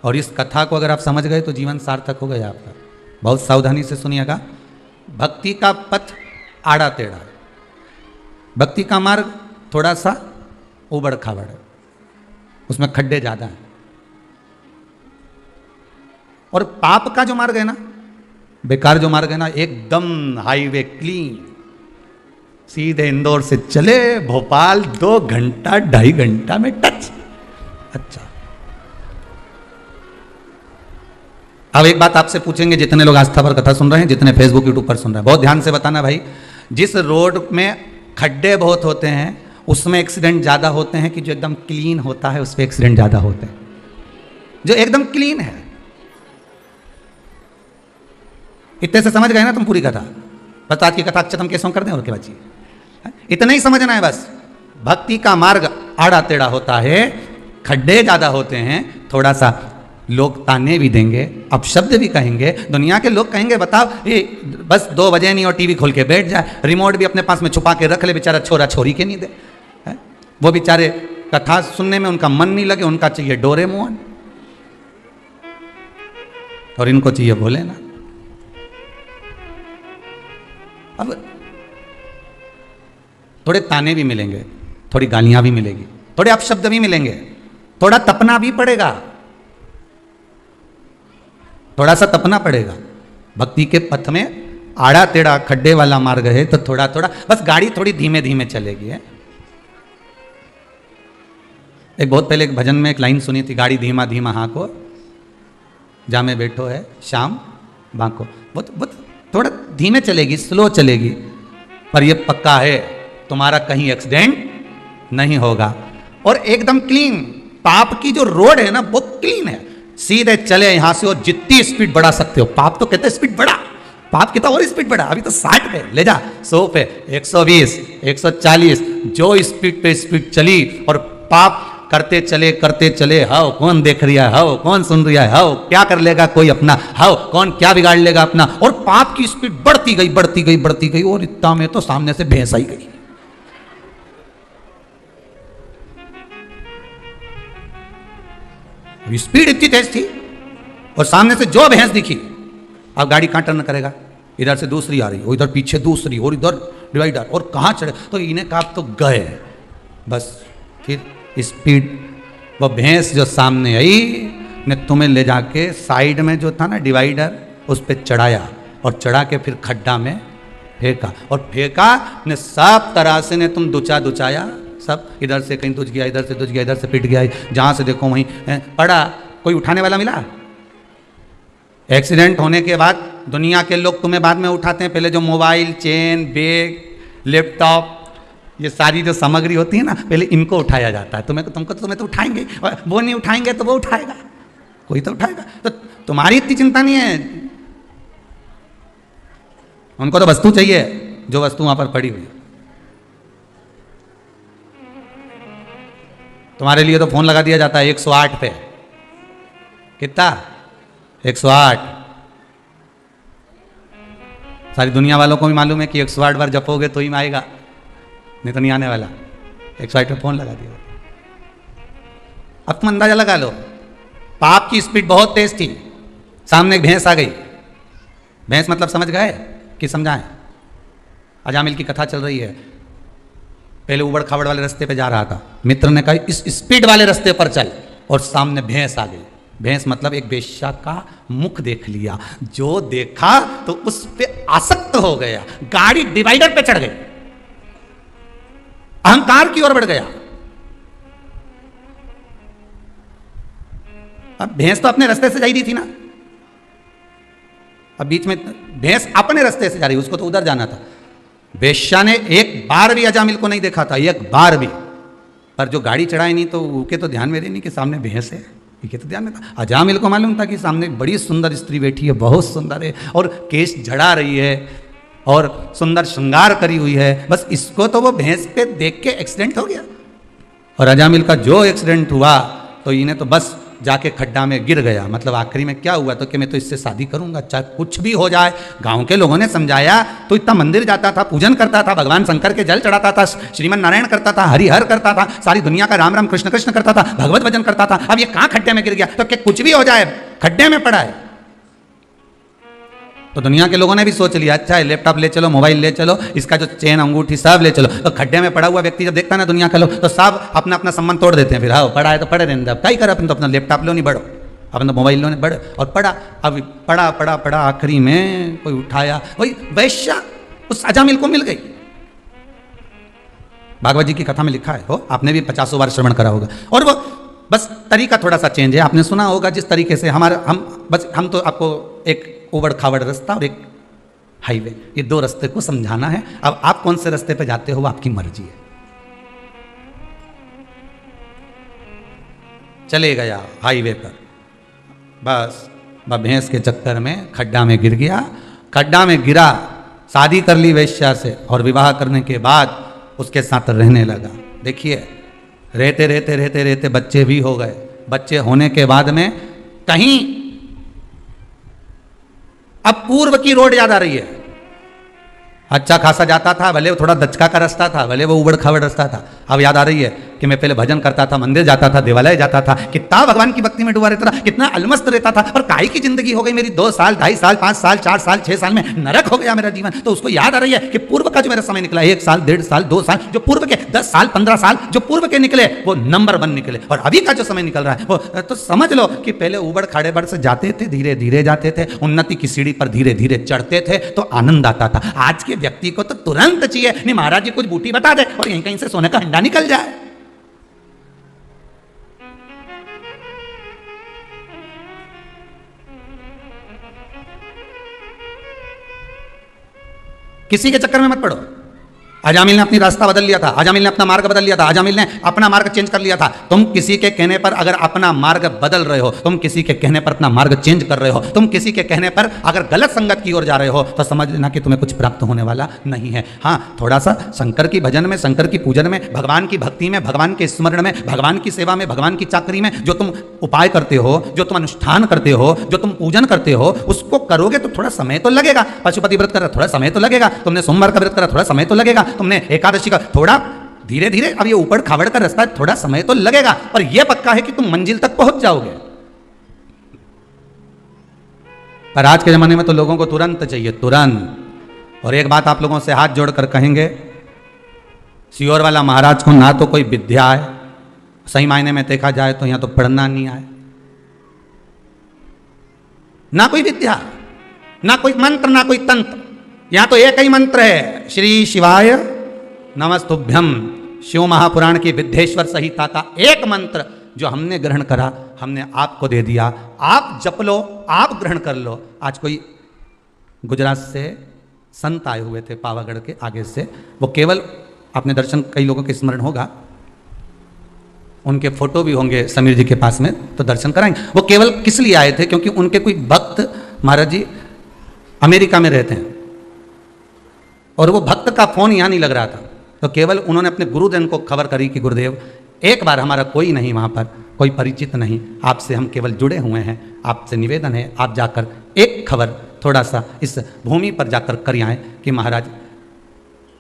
और इस कथा को अगर आप समझ गए तो जीवन सार्थक हो गया आपका। बहुत सावधानी से सुनिएगा। भक्ति का पथ आड़ा टेढ़ा, भक्ति का मार्ग थोड़ा सा उबड़ खाबड़ है, उसमें खड्डे ज्यादा हैं। और पाप का जो मार्ग है ना, बेकार जो मार्ग है ना, एकदम हाईवे क्लीन, सीधे इंदौर से चले भोपाल 2 घंटा 2.5 घंटा में टच। अच्छा, अब एक बात आपसे पूछेंगे, जितने लोग आस्था पर कथा सुन रहे हैं, जितने फेसबुक यूट्यूब पर सुन रहे हैं, बहुत ध्यान से बताना भाई। जिस रोड में खड्डे बहुत होते हैं उसमें एक्सीडेंट ज्यादा होते हैं कि जो एकदम क्लीन होता है उस पर एक्सीडेंट ज्यादा होते हैं? जो एकदम क्लीन है। इतने से समझ गए ना तुम पूरी कथा? बस आज की कथा खत्म कैसे कर दें और क्या बची? इतना ही समझना है बस। भक्ति का मार्ग आड़ा टेढ़ा होता है, खड्डे ज्यादा होते हैं, थोड़ा सा लोग ताने भी देंगे, अपशब्द भी कहेंगे, दुनिया के लोग कहेंगे बताओ ये बस 2 बजे नहीं और टीवी खोल के बैठ जाए, रिमोट भी अपने पास में छुपा के रख ले, बेचारा छोरा छोरी के नहीं दे है? वो बेचारे कथा सुनने में उनका मन नहीं लगे, उनका चाहिए डोरेमोन और इनको चाहिए भोलेनाथ। अब थोड़े ताने भी मिलेंगे, थोड़ी गालियां भी मिलेगी, थोड़े अपशब्द भी मिलेंगे, थोड़ा तपना भी पड़ेगा, थोड़ा सा तपना पड़ेगा। भक्ति के पथ में आड़ा टेढ़ा खड्डे वाला मार्ग है तो थोड़ा थोड़ा बस गाड़ी थोड़ी धीमे धीमे चलेगी है। एक बहुत पहले एक भजन में एक लाइन सुनी थी, गाड़ी धीमा धीमा हाँको जा में बैठो है शाम बांको। वो थोड़ा धीमे चलेगी, स्लो चलेगी, पर ये पक्का है तुम्हारा कहीं एक्सीडेंट नहीं होगा। और एकदम क्लीन, पाप की जो रोड है ना वो क्लीन है, सीधे चले यहां से और जितनी स्पीड बढ़ा सकते हो। पाप तो कहते हैं स्पीड बढ़ा, पाप कहता और स्पीड बढ़ा, अभी तो 60 पे ले जा, 100 पे, 120, 140, जो स्पीड पे स्पीड चली और पाप करते चले। हाओ कौन देख रहा है, हाओ कौन सुन रहा है, हाओ क्या कर लेगा कोई अपना, हाओ कौन क्या बिगाड़ लेगा अपना। और पाप की स्पीड बढ़ती गई और इतना में तो सामने से भैंस आई गई। स्पीड इतनी तेज थी और सामने से जो भैंस दिखी, अब गाड़ी कहां टर्न करेगा, इधर से दूसरी आ रही, इधर पीछे दूसरी और इधर डिवाइडर, और कहां चढ़े, तो इन्हें कहा तो गए बस। फिर स्पीड, वो भैंस जो सामने आई ने तुम्हें ले जाके साइड में जो था ना डिवाइडर, उस पर चढ़ाया और चढ़ा के फिर खड्डा में फेंका, और फेंका ने सब तरह से ने तुम दुचाया, सब इधर से कहीं दुच गया, इधर से दुच गया, इधर से पिट गया, जहां से देखो वहीं पड़ा। कोई उठाने वाला मिला? एक्सीडेंट होने के बाद दुनिया के लोग तुम्हें बाद में उठाते हैं, पहले जो मोबाइल, चेन, बैग, लैपटॉप, ये सारी जो सामग्री होती है ना, पहले इनको उठाया जाता है। तुम्हें तो उठाएंगे, वो नहीं उठाएंगे तो वो उठाएगा, कोई तो उठाएगा। तो तुम्हारी इतनी चिंता नहीं है, उनको तो वस्तु चाहिए, जो वस्तु वहां पर पड़ी हुई है। तुम्हारे लिए तो फोन लगा दिया जाता है 108 पे, कितना 108। सारी दुनिया वालों को भी मालूम है कि 108 बार जपोगे तो ही में आएगा, नहीं तो नहीं आने वाला। 108 पे फोन लगा दिया। अब तुम अंदाजा लगा लो, पाप की स्पीड बहुत तेज थी, सामने एक भैंस आ गई। भैंस मतलब समझ गए कि समझाएं? अजामिल की कथा चल रही है, पहले उबड़ खाबड़ वाले रास्ते पे जा रहा था, मित्र ने कहा इस स्पीड वाले रास्ते पर चल, और सामने भैंस आ गई। भैंस मतलब एक वेश्या का मुख देख लिया, जो देखा तो उस पे आसक्त हो गया, गाड़ी डिवाइडर पे चढ़ गई, अहंकार की ओर बढ़ गया। अब भैंस तो अपने रास्ते से जा रही थी ना, अब बीच में भैंस अपने रास्ते से जा रही, उसको तो उधर जाना था। वेश्या ने एक बार भी अजामिल को नहीं देखा था, एक बार भी, पर जो गाड़ी चढ़ाई नहीं तो उनके तो ध्यान में रही नहीं कि सामने भैंस है, ये तो ध्यान में था। अजामिल को मालूम था कि सामने एक बड़ी सुंदर स्त्री बैठी है, बहुत सुंदर है, और केश झड़ा रही है और सुंदर श्रृंगार करी हुई है, बस इसको तो वो भैंस पे देख के एक्सीडेंट हो गया। और अजामिल का जो एक्सीडेंट हुआ तो इन्हें तो बस जाके खड्डा में गिर गया। मतलब आखिरी में क्या हुआ, तो कि मैं तो इससे शादी करूंगा चाहे कुछ भी हो जाए। गांव के लोगों ने समझाया तो इतना मंदिर जाता था, पूजन करता था, भगवान शंकर के जल चढ़ाता था, श्रीमन नारायण करता था, हरिहर करता था, सारी दुनिया का राम राम कृष्ण कृष्ण करता था, भगवत भजन करता था। अब ये कहां खड्डे में गिर गया, तो क्या कुछ भी हो जाए खड्डे में पड़ा है। तो दुनिया के लोगों ने भी सोच लिया, अच्छा है लैपटॉप ले चलो, मोबाइल ले चलो, इसका जो चेन अंगूठी सब ले चलो। तो खड्डे में पड़ा हुआ व्यक्ति जब देखता है ना दुनिया के लोग, तो सब अपना अपना सम्मान तोड़ देते हैं। फिर हाँ पड़ा है तो पड़े रहने, अब क्या ही कर, अपन तो अपना लैपटॉप लो नहीं बढ़ो, अपना मोबाइल लो नहीं बढ़ो, और पड़ा। अब पड़ा पड़ा पड़ा आखिरी में कोई उठाया, वही वैश्या उस अजामिल को मिल गई। भागवत जी की कथा में लिखा है, हो आपने भी 50 बार श्रवण करा होगा। और वो बस तरीका थोड़ा सा चेंज है, आपने सुना होगा जिस तरीके से हम तो आपको एक उबड़ खाबड़ रास्ता और एक हाईवे, ये दो रास्ते को समझाना है। अब आप कौन से रास्ते पे जाते हो आपकी मर्जी है। चले गया हाईवे पर, बस भैंस के चक्कर में खड्डा में गिर गया। खड्डा में गिरा, शादी कर ली वेश्या से, और विवाह करने के बाद उसके साथ रहने लगा। देखिए रहते रहते रहते रहते बच्चे भी हो गए। बच्चे होने के बाद में कहीं अब पूर्व की रोड याद आ रही है। अच्छा खासा जाता था, भले वो थोड़ा दचका का रास्ता था, भले वो उबड़ खाबड़ रास्ता था। अब याद आ रही है कि मैं पहले भजन करता था, मंदिर जाता था, देवालय जाता था, कितना भगवान की भक्ति में डूबा रहता था, कितना अलमस्त रहता था। और काई की जिंदगी हो गई मेरी 2 साल 2.5 साल 5 साल 4 साल 6 साल में नरक हो गया मेरा जीवन। तो उसको याद आ रही है कि पूर्व का जो मेरा समय निकला 1 साल 1.5 साल 2 साल, जो पूर्व के 10 साल 15 साल जो पूर्व के निकले वो नंबर 1 निकले। और अभी का जो समय निकल रहा है वो तो समझ लो कि पहले उबड़ खाड़े बड़ से जाते थे, धीरे धीरे जाते थे, उन्नति की सीढ़ी पर धीरे धीरे चढ़ते थे तो आनंद आता था। आज के व्यक्ति को तो तुरंत चाहिए, नहीं महाराज जी कुछ बूटी बता दे और यहीं कहीं से सोने का हंडा निकल जाए। किसी के चक्कर में मत पड़ो। अजामिल ने अपनी रास्ता बदल लिया था, अजामिल ने अपना मार्ग बदल लिया था, अजामिल ने अपना मार्ग चेंज कर लिया था। तुम किसी के कहने पर अगर अपना मार्ग बदल रहे हो, तुम किसी के कहने पर अपना मार्ग चेंज कर रहे हो, तुम किसी के कहने पर अगर गलत संगत की ओर जा रहे हो, तो समझ लेना कि तुम्हें कुछ प्राप्त होने वाला नहीं है। हाँ थोड़ा सा शंकर की भजन में, शंकर की पूजन में, भगवान की भक्ति में, भगवान के स्मरण में, भगवान की सेवा में, भगवान की चाकरी में जो तुम उपाय करते हो, जो तुम अनुष्ठान करते हो, जो तुम पूजन करते हो, उसको करोगे तो थोड़ा समय तो लगेगा। पशुपति व्रत करा थोड़ा समय तो लगेगा, तुमने सोमवार का व्रत करा थोड़ा समय तो लगेगा, तुमने एकादशी का थोड़ा धीरे धीरे, अब ये ऊपर खावड़ का रास्ता थोड़ा समय तो लगेगा, पर यह पक्का है कि तुम मंजिल तक पहुंच जाओगे। पर आज के जमाने में तो लोगों को तुरंत चाहिए, तुरंत। और एक बात आप लोगों से हाथ जोड़कर कहेंगे, सियोर वाला महाराज को ना तो कोई विद्या है, सही मायने में देखा जाए तो यहां तो पढ़ना नहीं आए, ना कोई विद्या, ना कोई मंत्र, ना कोई तंत्र। यहां तो एक ही मंत्र है, श्री शिवाय नमस्तुभ्यम। शिव महापुराण की विद्येश्वर संहिता का एक मंत्र जो हमने ग्रहण करा, हमने आपको दे दिया, आप जप लो, आप ग्रहण कर लो। आज कोई गुजरात से संत आए हुए थे पावागढ़ के आगे से, वो केवल आपने दर्शन, कई लोगों के स्मरण होगा, उनके फोटो भी होंगे समीर जी के पास में, तो दर्शन कराएंगे। वो केवल किस लिए आए थे, क्योंकि उनके कोई भक्त महाराज जी अमेरिका में रहते हैं और वो भक्त का फोन यहाँ नहीं लग रहा था, तो केवल उन्होंने अपने गुरुदेव को खबर करी कि गुरुदेव एक बार, हमारा कोई नहीं वहाँ पर, कोई परिचित नहीं, आपसे हम केवल जुड़े हुए हैं, आपसे निवेदन है आप जाकर एक खबर थोड़ा सा इस भूमि पर जाकर कर आएँ कि महाराज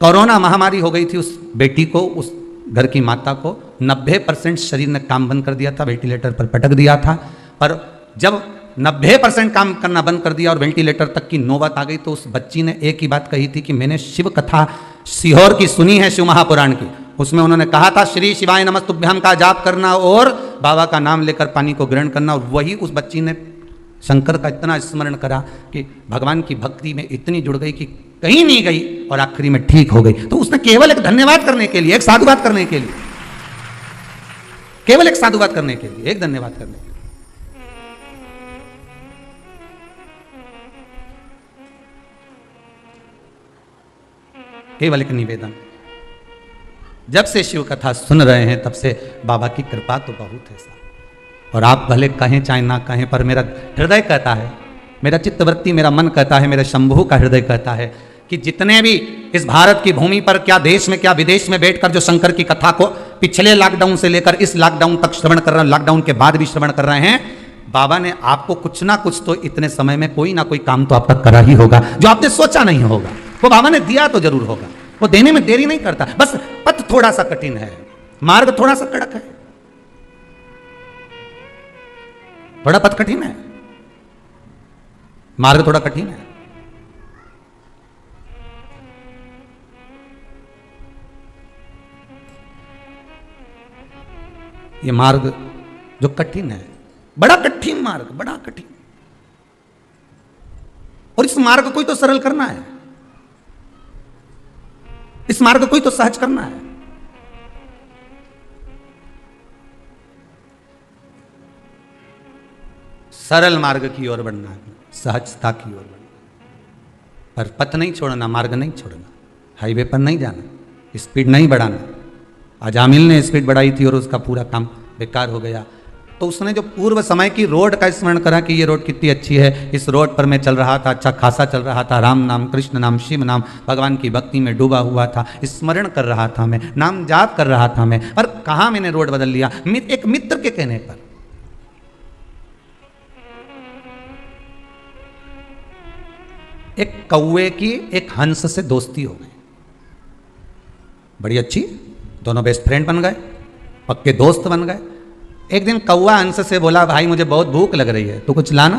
कोरोना महामारी हो गई थी उस बेटी को, उस घर की माता को 90% शरीर ने काम बंद कर दिया था, वेंटिलेटर पर पटक दिया था। पर जब 90% काम करना बंद कर दिया और वेंटिलेटर तक की नौबत आ गई, तो उस बच्ची ने एक ही बात कही थी कि मैंने शिव कथा सीहोर की सुनी है, शिव महापुराण की, उसमें उन्होंने कहा था श्री शिवाय नमस्तुभ्यम का जाप करना और बाबा का नाम लेकर पानी को ग्रहण करना। और वही उस बच्ची ने शंकर का इतना स्मरण करा कि भगवान की भक्ति में इतनी जुड़ गई कि कहीं नहीं गई और आखिरी में ठीक हो गई। तो उसने केवल एक धन्यवाद करने के लिए, एक साधुवाद करने के लिए, केवल एक साधुवाद करने के लिए, एक धन्यवाद करने के लिए, केवल एक निवेदन। जब से शिव कथा सुन रहे हैं तब से बाबा की कृपा तो बहुत है साहब। और आप भले कहें चाहे ना कहें, पर मेरा हृदय कहता है, मेरा चित्तवृत्ति, मेरा मन कहता है, मेरा शंभू का हृदय कहता है कि जितने भी इस भारत की भूमि पर, क्या देश में क्या विदेश में बैठकर जो शंकर की कथा को पिछले लॉकडाउन से लेकर इस लॉकडाउन तक श्रवण कर रहे हैं, लॉकडाउन के बाद भी श्रवण कर रहे हैं, बाबा ने आपको कुछ ना कुछ तो इतने समय में कोई ना कोई काम तो आपका करा ही होगा, जो आपने सोचा नहीं होगा, वो बाबा ने दिया तो जरूर होगा। वो देने में देरी नहीं करता, बस पथ थोड़ा सा कठिन है, मार्ग थोड़ा सा कड़क है, थोड़ा पथ कठिन है, मार्ग थोड़ा कठिन है। ये मार्ग जो कठिन है, बड़ा कठिन मार्ग, बड़ा कठिन, और इस मार्ग को ही तो सरल करना है, इस मार्ग को ही तो सहज करना है। सरल मार्ग की ओर बढ़ना है, सहजता की ओर बढ़ना, पर पथ नहीं छोड़ना, मार्ग नहीं छोड़ना, हाईवे पर नहीं जाना, स्पीड नहीं बढ़ाना। अजामिल ने स्पीड बढ़ाई थी और उसका पूरा काम बेकार हो गया, तो उसने जो पूर्व समय की रोड का स्मरण करा कि ये रोड कितनी अच्छी है, इस रोड पर मैं चल रहा था, अच्छा खासा चल रहा था, राम नाम, कृष्ण नाम, शिव नाम, भगवान की भक्ति में डूबा हुआ था, स्मरण कर रहा था मैं, नाम जाप कर रहा था मैं, पर कहाँ मैंने रोड बदल लिया, एक मित्र के कहने पर। एक कौवे की एक हंस से दोस्ती हो गई, बड़ी अच्छी, दोनों बेस्ट फ्रेंड बन गए, पक्के दोस्त बन गए। एक दिन कौवा हंस से बोला, भाई मुझे बहुत भूख लग रही है, तो कुछ लाना।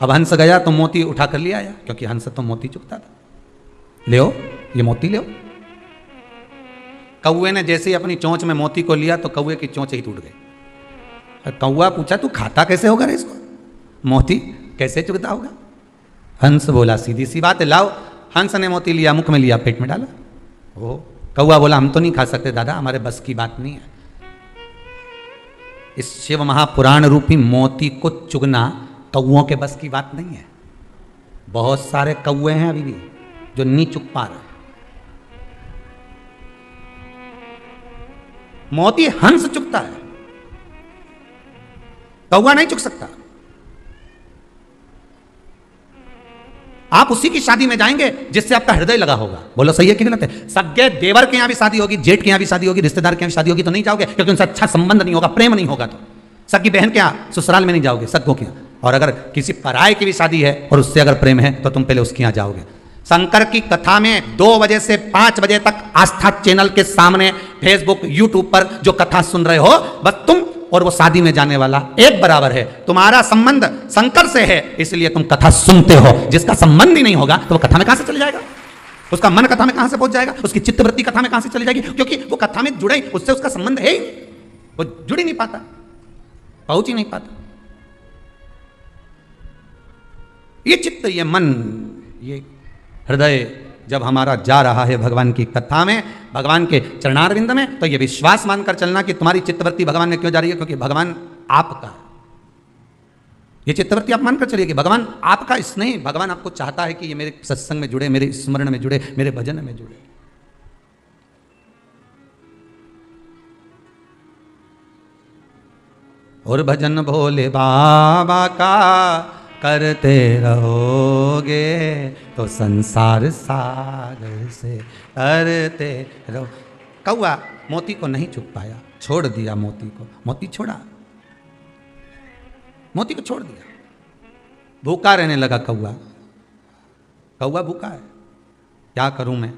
अब हंस गया तो मोती उठा कर लिया आया, क्योंकि हंस तो मोती चुगता था, ले ये मोती ले। कौवे ने जैसे ही अपनी चोंच में मोती को लिया तो कौवे की चोंच ही टूट गई। कौवा पूछा, तू खाता कैसे होगा रे इसको, मोती कैसे चुगता होगा? हंस बोला, सीधी सी बात है, लाओ। हंस ने मोती लिया, मुख में लिया, पेट में डाला। ओ कौवा बोला, हम तो नहीं खा सकते दादा, हमारे बस की बात नहीं है। इस शिव महापुराण रूपी मोती को चुगना कौओं के बस की बात नहीं है। बहुत सारे कौवे हैं अभी भी जो नहीं चुग पा रहे। मोती हंस चुगता है, कौवा नहीं चुग सकता। आप उसी की शादी में जाएंगे जिससे आपका हृदय लगा होगा। बोलो सही है कि गलत है? सगे देवर के यहां भी शादी होगी, जेठ के यहां भी शादी होगी, रिश्तेदार के यहां भी शादी होगी, तो नहीं जाओगे क्योंकि उनसे अच्छा संबंध नहीं होगा, प्रेम नहीं होगा। तो सगी बहन के यहां ससुराल में नहीं जाओगे, सगों के यहां। और अगर किसी पराये की भी शादी है और उससे अगर प्रेम है तो तुम पहले उसके यहां जाओगे। शंकर की कथा में 2 बजे से 5 बजे तक आस्था चैनल के सामने फेसबुक यूट्यूब पर जो कथा सुन रहे हो, बस तुम और वो शादी में जाने वाला एक बराबर है। तुम्हारा संबंध शंकर से है, इसलिए तुम कथा सुनते हो। जिसका संबंध ही नहीं होगा तो वो कथा में कहां से चले जाएगा? उसका मन कथा में कहां से पहुंच जाएगा? उसकी चित्तवृत्ति कथा में कहां से चली जाएगी? क्योंकि वो कथा में जुड़े, उससे उसका संबंध है ही, वो जुड़ ही नहीं पाता, पहुंच ही नहीं पाता। ये चित्त, ये मन, ये हृदय जब हमारा जा रहा है भगवान की कथा में, भगवान के चरणारविंद में, तो ये विश्वास मानकर चलना कि तुम्हारी चित्तवृत्ति भगवान में क्यों जा रही है, क्योंकि भगवान आपका। ये चित्तवृत्ति आप मानकर चलिए कि भगवान आपका स्नेह, भगवान आपको चाहता है कि ये मेरे सत्संग में जुड़े, मेरे स्मरण में जुड़े, मेरे भजन में जुड़े। और भजन भोले बाबा का करते रहोगे तो संसार सागर से तरते रहो। कौवा मोती को नहीं चुग पाया, छोड़ दिया मोती को, मोती छोड़ा, मोती को छोड़ दिया। भूखा रहने लगा कौवा, कौवा भूखा है, क्या करूं मैं,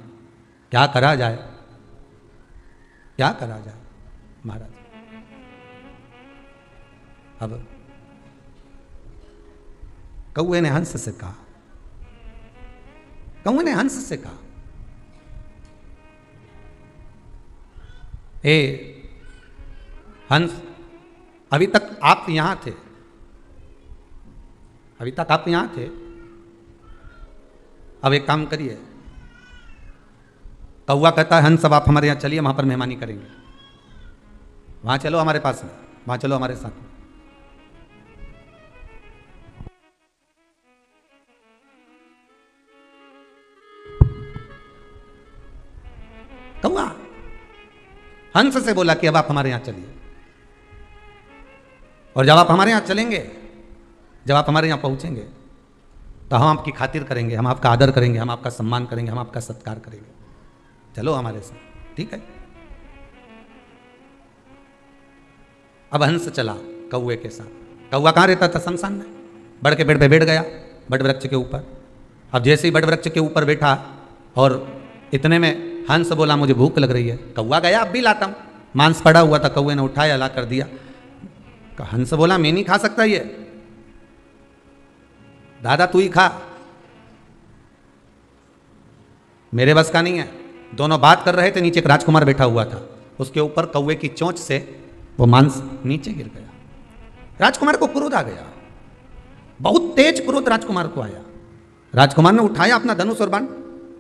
क्या करा जाए, क्या करा जाए महाराज। अब कौवे ने हंस से कहा, कौवे ने हंस से कहा, ए हंस, अभी तक आप यहां थे, अभी तक आप यहां थे, अब एक काम करिए। कौवा कहता है, हंस अब आप हमारे यहां चलिए, वहां पर मेहमानी करेंगे, वहां चलो हमारे पास में, वहां चलो हमारे साथ में। कौवा हंस से बोला कि अब आप हमारे यहां चलिए, और जब आप हमारे यहां चलेंगे, जब आप हमारे यहां पहुंचेंगे, तो हम आपकी खातिर करेंगे, हम आपका आदर करेंगे, हम आपका सम्मान करेंगे, हम आपका सत्कार करेंगे। चलो हमारे साथ, ठीक है? अब हंस चला कौवे के साथ। कौवा कहाँ रहता था? शमशान में। बड़ के पेड़ पे बैठ गया, बड़ वृक्ष के ऊपर। अब जैसे ही बड़ वृक्ष के ऊपर बैठा और इतने में हंस बोला मुझे भूख लग रही है। कौवा गया अब भी लाता हूँ। मांस पड़ा हुआ था, कौवे ने उठाया ला कर दिया। हंस बोला मैं नहीं खा सकता ये, दादा तू ही खा, मेरे बस का नहीं है। दोनों बात कर रहे थे, नीचे एक राजकुमार बैठा हुआ था, उसके ऊपर कौवे की चोंच से वो मांस नीचे गिर गया। राजकुमार को क्रोध आ गया, बहुत तेज क्रोध राजकुमार को आया। राजकुमार ने उठाया अपना धनुष और बाण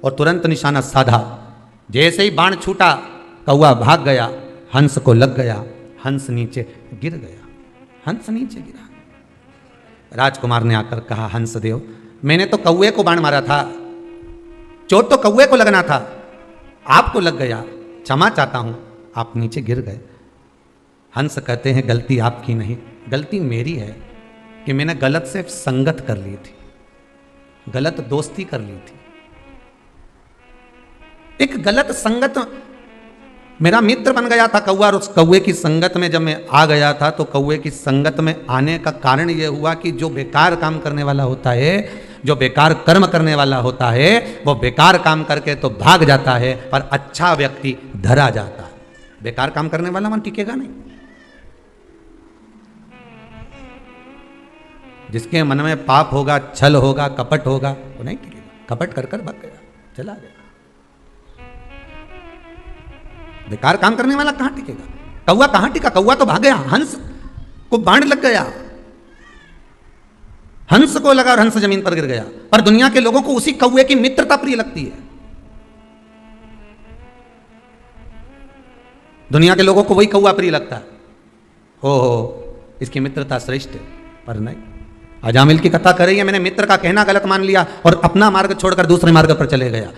और तुरंत निशाना साधा। जैसे ही बाण छूटा कौवा भाग गया, हंस को लग गया, हंस नीचे गिर गया, हंस नीचे गिरा। राजकुमार ने आकर कहा हंसदेव मैंने तो कौवे को बाण मारा था, चोट तो कौवे को लगना था, आपको लग गया, क्षमा चाहता हूं, आप नीचे गिर गए। हंस कहते हैं गलती आपकी नहीं, गलती मेरी है कि मैंने गलत से संगत कर ली थी, गलत दोस्ती कर ली थी। एक गलत संगत, मेरा मित्र बन गया था कौवा, और उस कौवे की संगत में जब मैं आ गया था तो कौवे की संगत में आने का कारण यह हुआ कि जो बेकार काम करने वाला होता है, जो बेकार कर्म करने वाला होता है, वो बेकार काम करके तो भाग जाता है, पर अच्छा व्यक्ति धरा जाता है। बेकार काम करने वाला मन टिकेगा नहीं। जिसके मन में पाप होगा, छल होगा, कपट होगा, वो नहीं टिकेगा। कपट कर कर भाग गया, चला गया। बेकार काम करने वाला कहां टिकेगा? कौवा कहां टिका? कौवा तो भाग गया, हंस को बाण लग गया, हंस को लगा और हंस जमीन पर गिर गया। पर दुनिया के लोगों को उसी कौवे की मित्रता प्रिय लगती है। दुनिया के लोगों को वही कौवा प्रिय लगता है। हो इसकी मित्रता श्रेष्ठ है, पर नहीं। अजामिल की कथा कर रही है, मैंने मित्र का कहना गलत मान लिया और अपना मार्ग छोड़कर दूसरे मार्ग पर चले गया।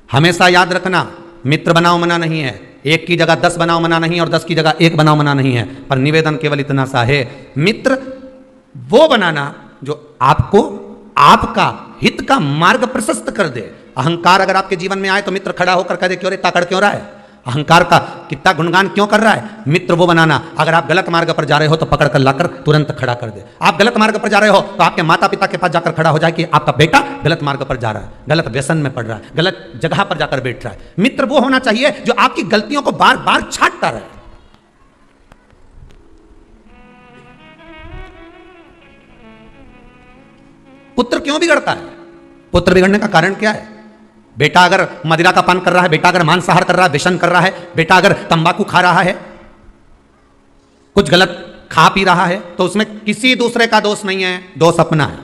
हमेशा याद रखना, मित्र बनाओ मना नहीं है, एक की जगह 10 बनाओ मना नहीं है, और 10 की जगह 1 बनाओ मना नहीं है, पर निवेदन केवल इतना सा है, मित्र वो बनाना जो आपको आपका हित का मार्ग प्रशस्त कर दे। अहंकार अगर आपके जीवन में आए तो मित्र खड़ा होकर कह दे क्यों रे ताकड़ क्यों रहा है, अहंकार का कितना गुणगान क्यों कर रहा है। मित्र वो बनाना, अगर आप गलत मार्ग पर जा रहे हो तो पकड़ कर लाकर तुरंत खड़ा कर दे। आप गलत मार्ग पर जा रहे हो तो आपके माता पिता के पास जाकर खड़ा हो जाए कि आपका बेटा गलत मार्ग पर जा रहा है, गलत व्यसन में पड़ रहा है, गलत जगह पर जाकर बैठ रहा है। मित्र वो होना चाहिए जो आपकी गलतियों को बार बार छांटता रहे। पुत्र क्यों बिगड़ता है? पुत्र बिगड़ने का कारण क्या है? बेटा अगर मदिरा का पान कर रहा है, बेटा अगर मांसाहार कर रहा है, व्यसन कर रहा है, बेटा अगर तंबाकू खा रहा है, कुछ गलत खा पी रहा है, तो उसमें किसी दूसरे का दोष नहीं है, दोष अपना है।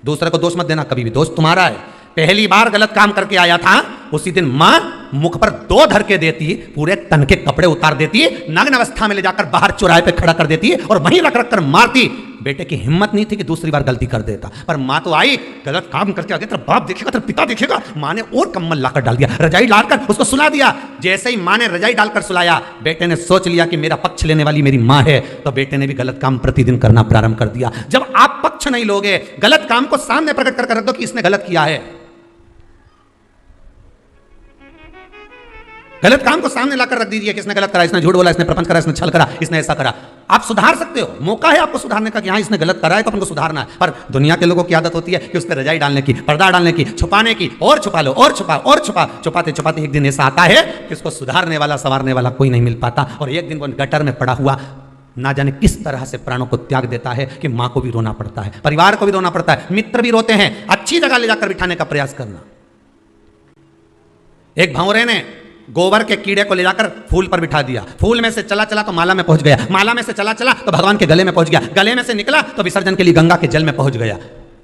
दूसरे को दोष मत देना कभी भी, दोष तुम्हारा है। पहली बार गलत काम करके आया था, उसी दिन मां मुख पर 2 धर के देती, पूरे तन के कपड़े उतार देती, नग्न अवस्था में ले जाकर बाहर चौराहे पे खड़ा कर देती और वहीं रख रख कर मारती। बेटे की हिम्मत नहीं थी कि दूसरी बार गलती कर देता, पर मां तो आई, गलत काम करके आगे तेरा बाप देखेगा, तेरा पिता देखेगा। मां ने और कम्बल लाकर डाल दिया, रजाई डालकर उसको सुला दिया। जैसे ही मां ने रजाई डालकर सुलाया, बेटे ने सोच लिया कि मेरा पक्ष लेने वाली मेरी मां है, तो बेटे ने भी गलत काम प्रतिदिन करना प्रारंभ कर दिया। जब आप पक्ष नहीं लोगे, गलत काम को सामने प्रकट कर रख दो कि इसने गलत किया है, गलत काम को सामने लाकर रख दीजिए कि इसने गलत करा, इसने झूठ बोला, इसने प्रपंच करा, इसने छल करा, इसने ऐसा करा। आप सुधार सकते हो, मौका है आपको सुधारने का कि हाँ इसने गलत करा है तो अपन को सुधारना है। पर दुनिया के लोगों की आदत होती है कि उस पर रजाई डालने की, पर्दा डालने की, छुपाने की, और छुपा लो और छुपा और छुपा, छुपाते छुपाते एक दिन ऐसा आता है कि इसको सुधारने वाला संवारने वाला कोई नहीं मिल पाता, और एक दिन वो गटर में पड़ा हुआ ना जाने किस तरह से प्राणों को त्याग देता है कि मां को भी रोना पड़ता है, परिवार को भी रोना पड़ता है, मित्र भी रोते हैं। अच्छी जगह ले जाकर बिठाने का प्रयास करना। एक भंवरे ने गोबर के कीड़े को ले जाकर फूल पर बिठा दिया, फूल में से चला चला तो माला में पहुंच गया, माला में से चला चला तो भगवान के गले में पहुंच गया, गले में से निकला तो विसर्जन के लिए गंगा के जल में पहुंच गया।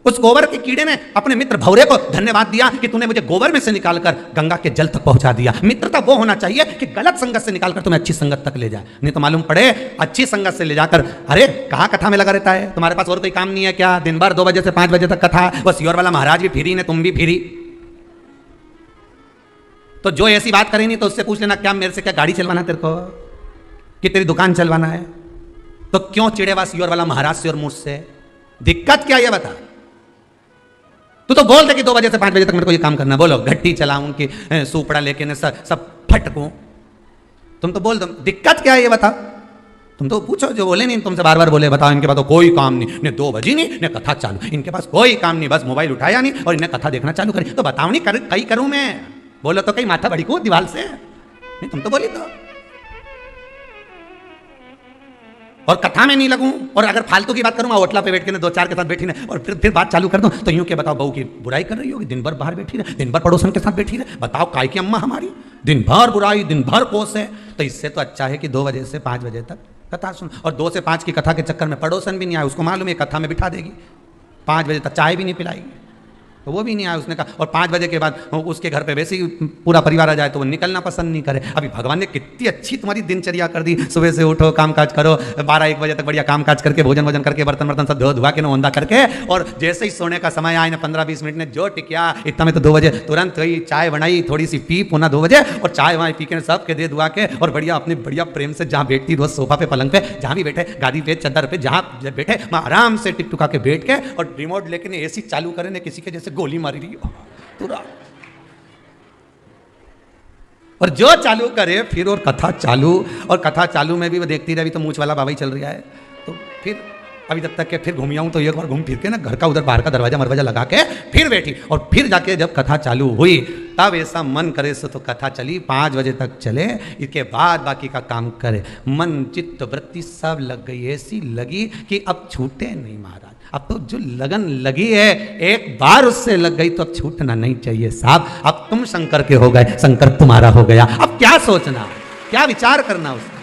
उस गोबर के कीड़े ने अपने मित्र भंवरे को धन्यवाद दिया कि तूने मुझे गोबर में से निकालकर गंगा के जल तक पहुंचा दिया। मित्रता वो होना चाहिए कि गलत संगत से निकालकर तुम्हें अच्छी संगत तक ले जाए। नहीं तो मालूम पड़े अच्छी संगत से ले जाकर, अरे कहाँ कथा में लगा रहता है, तुम्हारे पास और कोई काम नहीं है क्या? दिन भर 2 बजे से 5 बजे तक कथा, बस योर वाला महाराज भी फ्री ने, तुम भी फ्री। तो जो ऐसी बात करें नहीं तो उससे पूछ लेना क्या मेरे से क्या गाड़ी चलवाना तेरे को, कि तेरी दुकान चलवाना है? तो क्यों चिड़ेवा सियोर वाला महाराज से और मुझसे? दिक्कत क्या ये बता। तू तो बोल दे कि 2 बजे से 5 बजे तक मेरे को ये काम करना, बोलो घट्टी चलाऊं कि सूपड़ा लेके सब फटकूं, तुम तो बोल दो, दिक्कत क्या है ये बता। तुम तो पूछो जो बोले नहीं, तुमसे बार बार बोले बताओ इनके पास तो कोई काम नहीं, ने 2 बजी नहीं ने कथा चालू, इनके पास कोई काम नहीं, बस मोबाइल उठाया नहीं और इन्हें कथा देखना चालू करी। तो बताओ नहीं कई करूं मैं, बोलो तो कहीं माथा बड़ी को दीवार से नहीं, तुम तो बोली तो। और कथा में नहीं लगूं और अगर फालतू की बात करूंगा होटला पे बैठ के 2-4 के साथ बैठी रहे और फिर बात चालू कर दूं तो यूं के बताओ बहू की बुराई कर रही होगी, दिन भर बाहर बैठी रहे, दिन भर पड़ोसन के साथ बैठी रहे, बताओ काय की अम्मा हमारी, दिन भर बुराई दिन भर कोस है। तो इससे तो अच्छा है कि 2 बजे से 5 बजे तक कथा सुन, और 2 से 5 की कथा के चक्कर में पड़ोसन भी नहीं आया, उसको मालूम है कथा में बिठा देगी, 5 बजे तक चाय भी नहीं पिलाएगी, तो वो भी नहीं आया। उसने कहा और 5 बजे के बाद उसके घर पे वैसे ही पूरा परिवार आ जाए तो वो निकलना पसंद नहीं करे। अभी भगवान ने कितनी अच्छी तुम्हारी दिनचर्या कर दी, सुबह से उठो काम काज करो, 12-1 बजे तक बढ़िया काम काज करके भोजन करके बर्तन वर्तन सब धो धुआ के नौंदा करके, और जैसे ही सोने का समय आए ना 15-20 मिनट ने जो टिकिया इतना में तो 2 बजे तुरंत वही चाय बनाई, थोड़ी सी पी, पुनः 2 बजे और चाय वहाँ पी के सब के दे दुआ के और बढ़िया अपने बढ़िया प्रेम से जहाँ बैठती रोज सोफा पे पलंग पे जहाँ भी बैठे गादी पे चद्दर पे जहाँ बैठे वहाँ आराम से टिकटुका के बैठ के और रिमोट लेके एसी चालू करे ने किसी के जैसे गोली मारी रही हो पूरा, और जो चालू करे फिर और कथा चालू, और कथा चालू में भी वो देखती रही तो मूछ वाला बाबा ही चल रहा है, तो फिर अभी जब तक के फिर घूम आऊँ तो एक बार घूम फिर के ना घर का उधर बाहर का दरवाजा लगा के फिर बैठी, और फिर जाके जब कथा चालू हुई तब ऐसा मन करे सो तो कथा चली 5 बजे तक चले, इसके बाद बाकी का काम करे। मन चित्त वृत्ति सब लग गई, ऐसी लगी कि अब छूटे नहीं महाराज, अब तो जो लगन लगी है एक बार उससे लग गई तो अब छूटना नहीं चाहिए साहब। अब तुम शंकर के हो गए, शंकर तुम्हारा हो गया, अब क्या सोचना, क्या विचार करना उसका।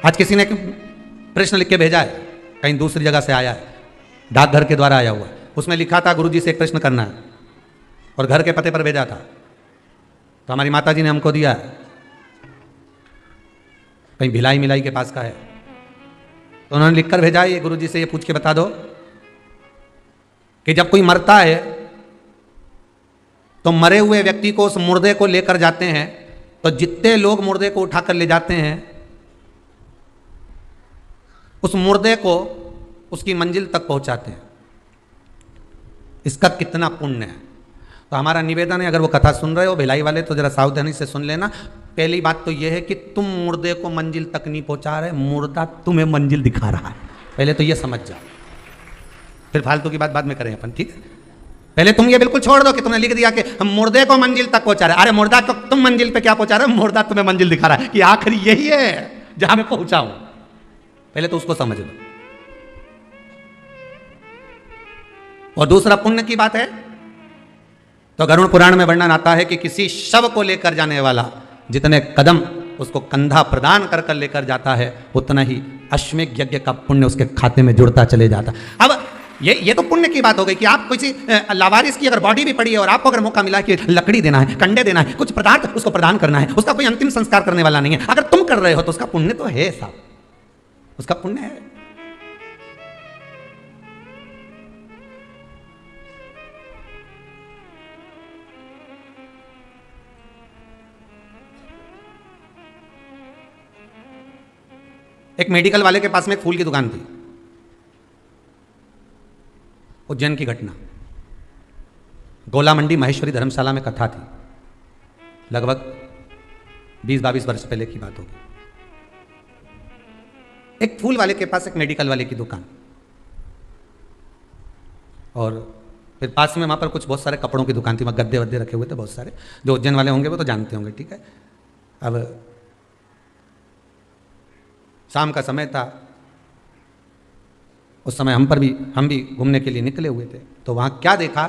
आज किसी ने प्रश्न लिख के भेजा है, कहीं दूसरी जगह से आया है, डाकघर के द्वारा आया हुआ, उसमें लिखा था गुरुजी से एक प्रश्न करना है और घर के पते पर भेजा था, तो हमारी माता जी ने हमको दिया है, कहीं भिलाई मिलाई के पास का है, तो उन्होंने लिखकर भेजा है ये गुरुजी से ये पूछ के बता दो कि जब कोई मरता है तो मरे हुए व्यक्ति को उस मुर्दे को लेकर जाते हैं, तो जितने लोग मुर्दे को उठाकर ले जाते हैं उस मुर्दे को उसकी मंजिल तक पहुंचाते हैं, इसका कितना पुण्य है। तो हमारा निवेदन है अगर वो कथा सुन रहे हो भिलाई वाले तो जरा सावधानी से सुन लेना। पहली बात तो यह है कि तुम मुर्दे को मंजिल तक नहीं पहुंचा रहे, मुर्दा तुम्हें मंजिल दिखा रहा है, पहले तो ये समझ जाओ, फिर फालतू की बात बाद में करें अपन, ठीक है। पहले तुम ये बिल्कुल छोड़ दो कि तुमने लिख दिया कि हम मुर्दे को मंजिल तक पहुंचा रहे, अरे मुर्दा को तुम मंजिल पे क्या पहुंचा रहे हो, मुर्दा तुम्हें मंजिल दिखा रहा है कि आखिर यही है जहां मैं पहुंचा हूं, पहले तो उसको समझ लो। और दूसरा पुण्य की बात है तो गरुड़ पुराण में वर्णन आता है कि किसी शव को लेकर जाने वाला जितने कदम उसको कंधा प्रदान कर कर लेकर जाता है उतना ही अश्वमेध यज्ञ का पुण्य उसके खाते में जुड़ता चले जाता। अब ये तो पुण्य की बात हो गई कि आप किसी लावारिस की अगर बॉडी भी पड़ी है और आपको अगर मौका मिला कि लकड़ी देना है, कंडे देना है, कुछ पदार्थ उसको प्रदान करना है, उसका कोई अंतिम संस्कार करने वाला नहीं है, अगर तुम कर रहे हो तो उसका पुण्य तो है साहब, उसका पुण्य है। एक मेडिकल वाले के पास में एक फूल की दुकान थी, उज्जैन की घटना, गोला मंडी महेश्वरी धर्मशाला में कथा थी, लगभग 20-22 वर्ष पहले की बात होगी। एक फूल वाले के पास एक मेडिकल वाले की दुकान, और फिर पास में वहां पर कुछ बहुत सारे कपड़ों की दुकान थी, वहां गद्दे वद्दे रखे हुए थे बहुत सारे, जो उज्जैन वाले होंगे वो तो जानते होंगे, ठीक है। अब शाम का समय था, उस समय हम भी घूमने के लिए निकले हुए थे, तो वहाँ क्या देखा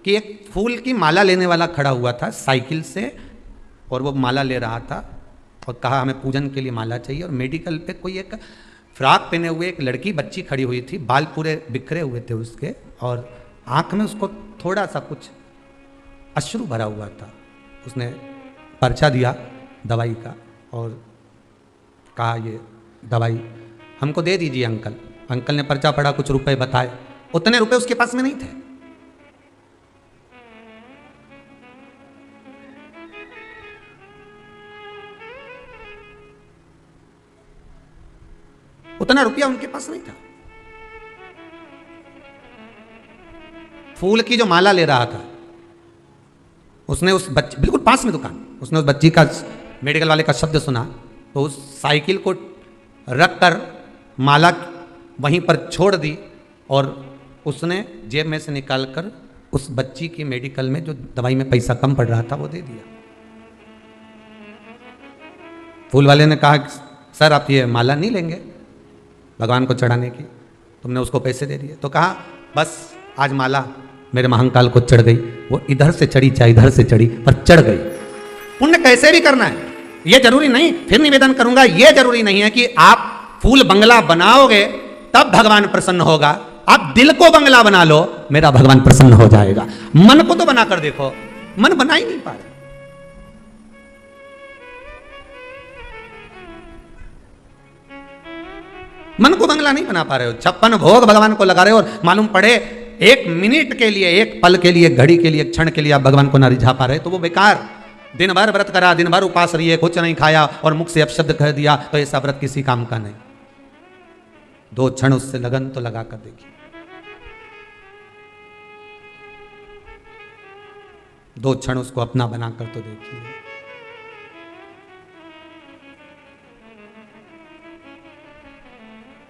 कि एक फूल की माला लेने वाला खड़ा हुआ था साइकिल से, और वो माला ले रहा था और कहा हमें पूजन के लिए माला चाहिए। और मेडिकल पे कोई एक फ्रॉक पहने हुए एक लड़की बच्ची खड़ी हुई थी, बाल पूरे बिखरे हुए थे उसके, और आँख में उसको थोड़ा सा कुछ अश्रु भरा हुआ था। उसने पर्चा दिया दवाई का और कहा ये दवाई हमको दे दीजिए अंकल। अंकल ने पर्चा पढ़ा, कुछ रुपए बताए, उतने रुपए उसके पास में नहीं थे। उतना रुपया उनके पास नहीं था। फूल की जो माला ले रहा था उसने उस बच्चे, बिल्कुल पास में दुकान, उसने उस बच्ची का, मेडिकल वाले का शब्द सुना तो उस साइकिल को रख कर माला वहीं पर छोड़ दी और उसने जेब में से निकाल कर उस बच्ची की मेडिकल में जो दवाई में पैसा कम पड़ रहा था वो दे दिया। फूल वाले ने कहा सर आप ये माला नहीं लेंगे भगवान को चढ़ाने की, तुमने उसको पैसे दे दिए। तो कहा बस आज माला मेरे महंकाल को चढ़ गई, वो इधर से चढ़ी चाहे इधर से चढ़ी पर चढ़ गई। पुण्य कैसे भी करना है, ये जरूरी नहीं, फिर निवेदन करूंगा, ये जरूरी नहीं है कि आप फूल बंगला बनाओगे तब भगवान प्रसन्न होगा। आप दिल को बंगला बना लो, मेरा भगवान प्रसन्न हो जाएगा। मन को तो बनाकर देखो, मन बना ही नहीं पा रहे। मन को बंगला नहीं बना पा रहे हो, 56 भोग भगवान को लगा रहे हो और मालूम पड़े एक मिनट के लिए, एक पल के लिए, घड़ी के लिए, क्षण के लिए आप भगवान को ना रिझा पा रहे तो वो बेकार। दिन भर व्रत करा, दिन भर उपास रही, कुछ नहीं खाया और मुख से अपशब्द कह दिया तो ऐसा व्रत किसी काम का नहीं। 2 क्षण उससे लगन तो लगा कर देखिए, 2 क्षण उसको अपना बनाकर तो देखिए।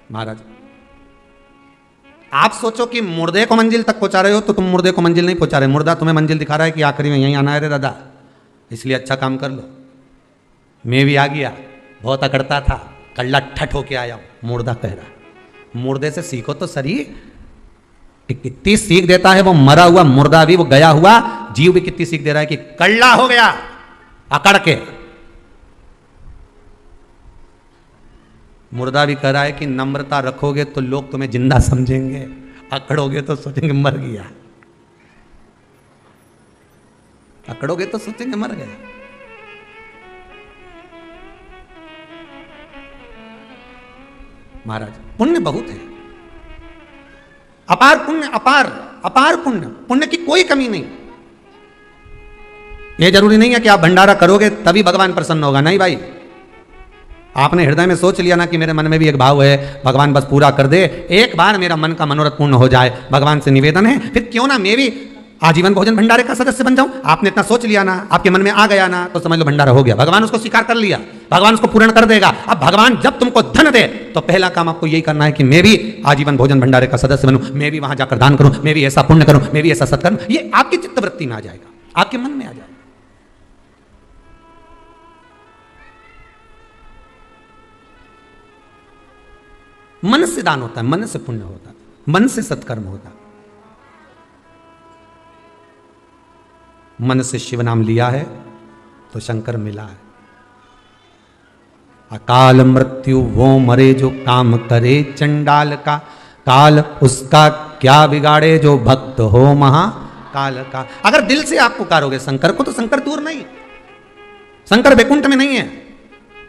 महाराज आप सोचो कि मुर्दे को मंजिल तक पहुंचा रहे हो तो तुम मुर्दे को मंजिल नहीं पहुंचा रहे, मुर्दा तुम्हें मंजिल दिखा रहा है कि आखिरी में यहीं आना है रे दादा, इसलिए अच्छा काम कर लो। मैं भी आ गया, बहुत अकड़ता था, कल्ला ठट होके आया, मुर्दा कह रहा, मुर्दे से सीखो तो सही। कितनी सीख देता है वो मरा हुआ मुर्दा भी, वो गया हुआ जीव भी कितनी सीख दे रहा है कि कल्ला हो गया अकड़ के। मुर्दा भी कह रहा है कि नम्रता रखोगे तो लोग तुम्हें जिंदा समझेंगे, अकड़ोगे तो सोचेंगे मर गया, अकड़ोगे तो सोचेंगे मर गया। महाराज पुण्य बहुत है, अपार पुण्य, अपार अपार पुण्य, पुण्य की कोई कमी नहीं। यह जरूरी नहीं है कि आप भंडारा करोगे तभी भगवान प्रसन्न होगा, नहीं भाई। आपने हृदय में सोच लिया ना कि मेरे मन में भी एक भाव है, भगवान बस पूरा कर दे, एक बार मेरा मन का मनोरथ पूर्ण हो जाए, भगवान से निवेदन है, फिर क्यों ना मैं भी आजीवन भोजन भंडारे का सदस्य बन जाऊं। आपने इतना सोच लिया ना, आपके मन में आ गया ना, तो समझ लो भंडारा हो गया, भगवान उसको स्वीकार कर लिया, भगवान उसको पूर्ण कर देगा। अब भगवान जब तुमको धन दे तो पहला काम आपको यही करना है कि मैं भी आजीवन भोजन भंडारे का सदस्य बनूं, मैं भी वहां जाकर दान करूं, मैं भी ऐसा पुण्य करूं, मैं भी ऐसा सत्कर्म, ये आपकी चित्तवृत्ति में आ जाएगा, आपके मन में आ जाएगा। मन से दान होता है, मन से पुण्य होता है, मन से सत्कर्म होता है। मन से शिव नाम लिया है तो शंकर मिला है। अकाल मृत्यु वो मरे जो काम करे चंडाल का, काल उसका क्या बिगाड़े जो भक्त हो महाकाल का। अगर दिल से आप पुकारोगे शंकर को तो शंकर दूर नहीं, शंकर वैकुंठ में नहीं है,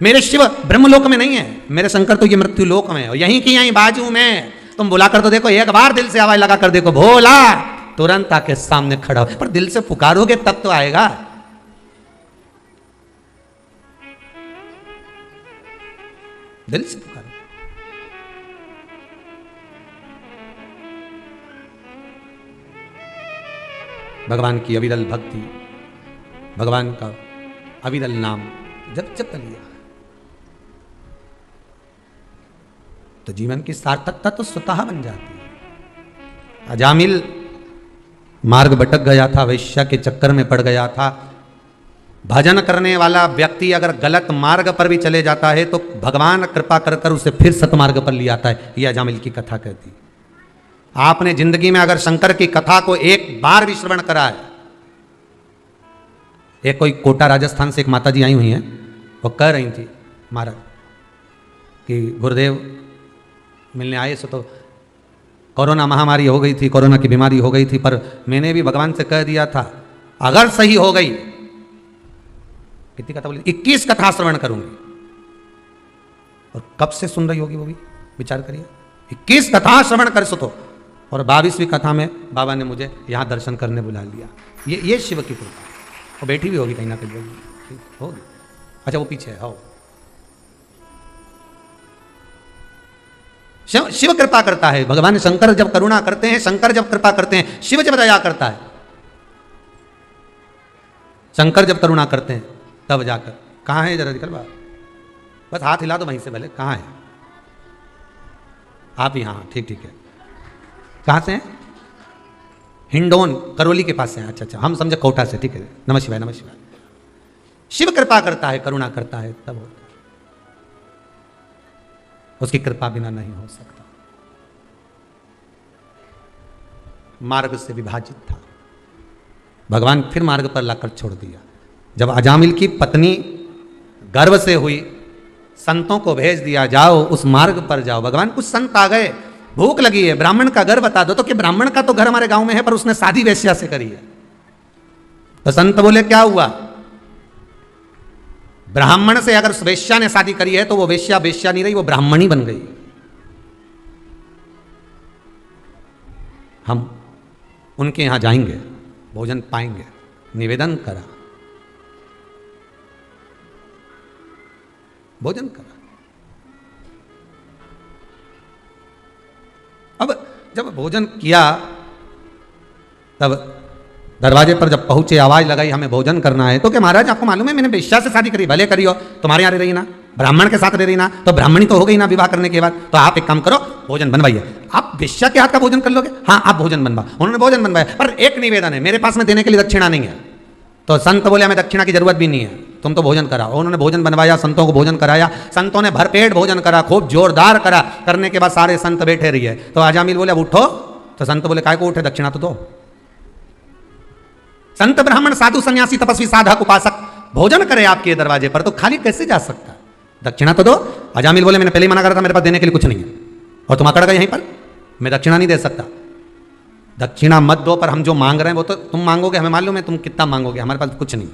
मेरे शिव ब्रह्मलोक में नहीं है, मेरे शंकर तो ये मृत्यु लोक में है, यहीं की यहीं बाजू में। तुम बुला कर तो देखो, एक बार दिल से आवाज लगा कर देखो, भोला, तुरंत आके सामने खड़ा हो। पर दिल से पुकारोगे तब तो आएगा। दिल से पुकारो। भगवान की अविरल भक्ति, भगवान का अविरल नाम जब जप लिया तो जीवन की सार्थकता तो स्वतः बन जाती है। अजामिल मार्ग भटक गया था, वैश्या के चक्कर में पड़ गया था। भजन करने वाला व्यक्ति अगर गलत मार्ग पर भी चले जाता है तो भगवान कृपा कर कर उसे फिर सतमार्ग पर ले आता है, यह अजामिल की कथा कहती। आपने जिंदगी में अगर शंकर की कथा को एक बार भी श्रवण करा है। एक कोई कोटा राजस्थान से एक माता जी आई हुई हैं, वो कह रही थी महाराज कि गुरुदेव मिलने आए सो तो कोरोना महामारी हो गई थी, कोरोना की बीमारी हो गई थी, पर मैंने भी भगवान से कह दिया था अगर सही हो गई, कितनी कथा बोली, 21 कथा श्रवण करूंगी। और कब से सुन रही होगी वो भी विचार करिए, 21 कथा श्रवण कर सो तो, और 22वीं कथा में बाबा ने मुझे यहां दर्शन करने बुला लिया। ये शिव की कृपा। वो बैठी भी होगी कहीं ना कहीं होगी। अच्छा वो पीछे है, आओ। शिव कृपा करता है, भगवान शंकर जब करुणा करते हैं, शंकर जब कृपा करते हैं, शिव जब दया करता है। शंकर जब करुणा करते हैं तब जाकर, कहाँ है जरा निकल बाहर, बस हाथ हिला दो वहीं से, भले कहाँ है आप? यहाँ ठीक ठीक है। कहाँ से हैं? हिंडोन करौली के पास से हैं। अच्छा अच्छा, हम समझे कोटा से, ठीक है। नमः शिवाय नमः शिवाय। शिव कृपा करता है, करुणा करता है तब होता है, उसकी कृपा बिना नहीं हो सकता। मार्ग से विभाजित था, भगवान फिर मार्ग पर लाकर छोड़ दिया। जब अजामिल की पत्नी गर्भ से हुई, संतों को भेज दिया, जाओ उस मार्ग पर जाओ। भगवान कुछ संत आ गए, भूख लगी है, ब्राह्मण का घर बता दो। तो कि ब्राह्मण का तो घर हमारे गांव में है, पर उसने शादी वेश्या से करी है। तो संत बोले क्या हुआ? ब्राह्मण से अगर वेश्या ने शादी करी है तो वो वेश्या वेश्या नहीं रही, वो ब्राह्मणी बन गई। हम उनके यहां जाएंगे, भोजन पाएंगे। निवेदन करा, भोजन करा। अब जब भोजन किया, तब दरवाजे पर जब पहुंचे, आवाज लगाई हमें भोजन करना है। तो क्या महाराज आपको मालूम है मैंने वेश्या से शादी करी? भले करी हो, तुम्हारे यहाँ रह रही ना, ब्राह्मण के साथ रह रही ना, तो ब्राह्मणी तो हो गई ना विवाह करने के बाद। तो आप एक काम करो, भोजन बनवाइए। आप वेश्या के हाथ का भोजन कर लोगे? हाँ आप भोजन बनवा। उन्होंने भोजन बनवाया, पर एक निवेदन है, मेरे पास में देने के लिए दक्षिणा नहीं है। तो संत बोले हमें दक्षिणा की जरूरत भी नहीं है, तुम तो भोजन कराओ। उन्होंने भोजन बनवाया, संतों को भोजन कराया। संतों ने भरपेट भोजन करा, खूब जोरदार करा। करने के बाद सारे संत बैठे रहिए। तो अजामिल बोले अब उठो। तो संत बोले काय को उठे, दक्षिणा तो दो। संत ब्राह्मण साधु सन्यासी तपस्वी साधक उपासक भोजन करे आपके दरवाजे पर, तो खाली कैसे जा सकता? दक्षिणा तो दो। अजामिल बोले मैंने पहले ही मना करा था, मेरे पास देने के लिए कुछ नहीं है, और तुम अकड़ गए यहीं पर, मैं दक्षिणा नहीं दे सकता। दक्षिणा मत दो, पर हम जो मांग रहे हैं वो तो तुम मांगोगे, हमें मालूम है तुम कितना मांगोगे, हमारे पास कुछ नहीं।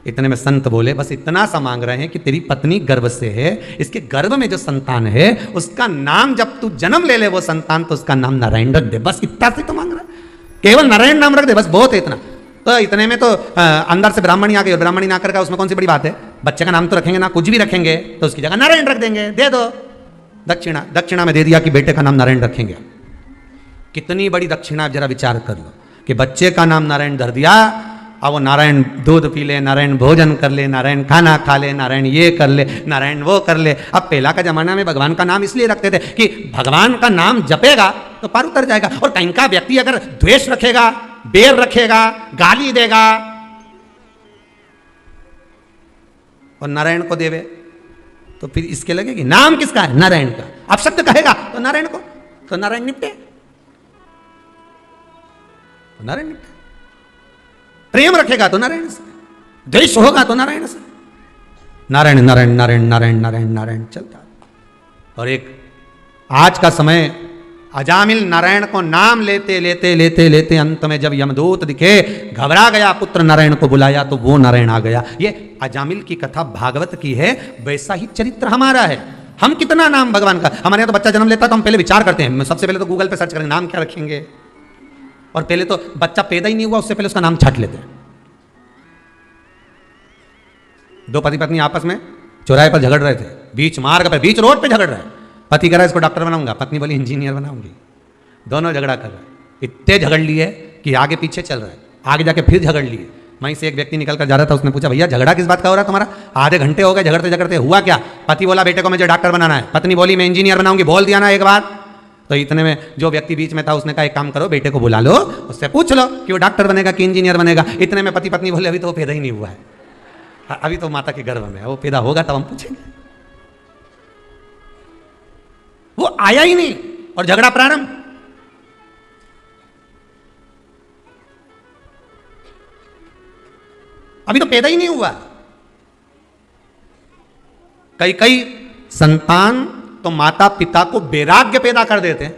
इतने में संत बोले बस इतना सा मांग रहे हैं कि तेरी पत्नी गर्भ से है, इसके गर्भ में जो संतान है उसका नाम जब तू जन्म ले ले वो संतान, तो उसका नाम नारायण रख दे। बस इतना से तो मांग रहा है, केवल नारायण नाम रख दे, बस बहुत है इतना। तो इतने में तो अंदर से ब्राह्मणी आ गई, और ब्राह्मणी ना करके उसमें कौन सी बड़ी बात है? बच्चे का नाम तो रखेंगे ना, कुछ भी रखेंगे, तो उसकी जगह नारायण रख देंगे, दे दो दक्षिणा। दक्षिणा में दे दिया कि बेटे का नाम नारायण रखेंगे। कितनी बड़ी दक्षिणा, जरा विचार कर लो कि बच्चे का नाम नारायण धर दिया, अब वो नारायण दूध पी ले, नारायण भोजन कर ले, नारायण खाना खा ले, नारायण ये कर ले, नारायण वो कर ले। अब पहला का जमाना में भगवान का नाम इसलिए रखते थे कि भगवान का नाम जपेगा तो पार उतर जाएगा। और कहीं का व्यक्ति अगर द्वेष रखेगा, बेर रखेगा, गाली देगा और नारायण को देवे, तो फिर इसके लगेगी नाम किसका है? नारायण का। अब शब्द कहेगा तो नारायण को, तो नारायण निपटे, तो नारायण निपटे। प्रेम रखेगा तो नारायण से, द्वेष होगा तो नारायण से। नारायण नारायण नारायण नारायण नारायण नारायण चलता। और एक आज का समय, अजामिल नारायण को नाम लेते लेते लेते लेते अंत में जब यमदूत दिखे, घबरा गया, पुत्र नारायण को बुलाया तो वो नारायण आ गया। ये अजामिल की कथा भागवत की है, वैसा ही चरित्र हमारा है। हम कितना नाम भगवान का, हमारे यहाँ तो बच्चा जन्म लेता तो हम पहले विचार करते हैं, सबसे पहले तो गूगल पे सर्च करेंगे नाम क्या रखेंगे, और पहले तो बच्चा पैदा ही नहीं हुआ उससे पहले उसका नाम छाट लेते हैं। दो पति पत्नी आपस में चौराहे पर झगड़ रहे थे, बीच मार्ग पे, बीच रोड पे झगड़ रहे हैं। पति कह रहा है इसको डॉक्टर बनाऊंगा, पत्नी बोली इंजीनियर बनाऊंगी। दोनों झगड़ा कर रहे हैं, इतने झगड़ लिए कि आगे पीछे चल रहा है। आगे जाके फिर झगड़ लिए। वहीं से एक व्यक्ति निकल कर जा रहा था, उसने पूछा भैया झगड़ा किस बात का हो रहा तुम्हारा? आधे घंटे हो गए झगड़ते झगड़ते, हुआ क्या? पति बोला बेटे को मुझे डॉक्टर बनाना है, पत्नी बोली मैं इंजीनियर बनाऊंगी। बोल दिया ना एक बार। तो इतने में जो व्यक्ति बीच में था उसने कहा एक काम करो, बेटे को बुला लो, उससे पूछ लो कि वो डॉक्टर बनेगा कि इंजीनियर बनेगा। इतने में पति पत्नी बोले अभी तो वो पैदा ही नहीं हुआ है, अभी तो माता के गर्भ में है, वो पैदा होगा तब हम पूछेंगे। वो आया ही नहीं और झगड़ा प्रारंभ। अभी तो पैदा ही नहीं हुआ। कई कई संतान तो माता पिता को वैराग्य पैदा कर देते हैं।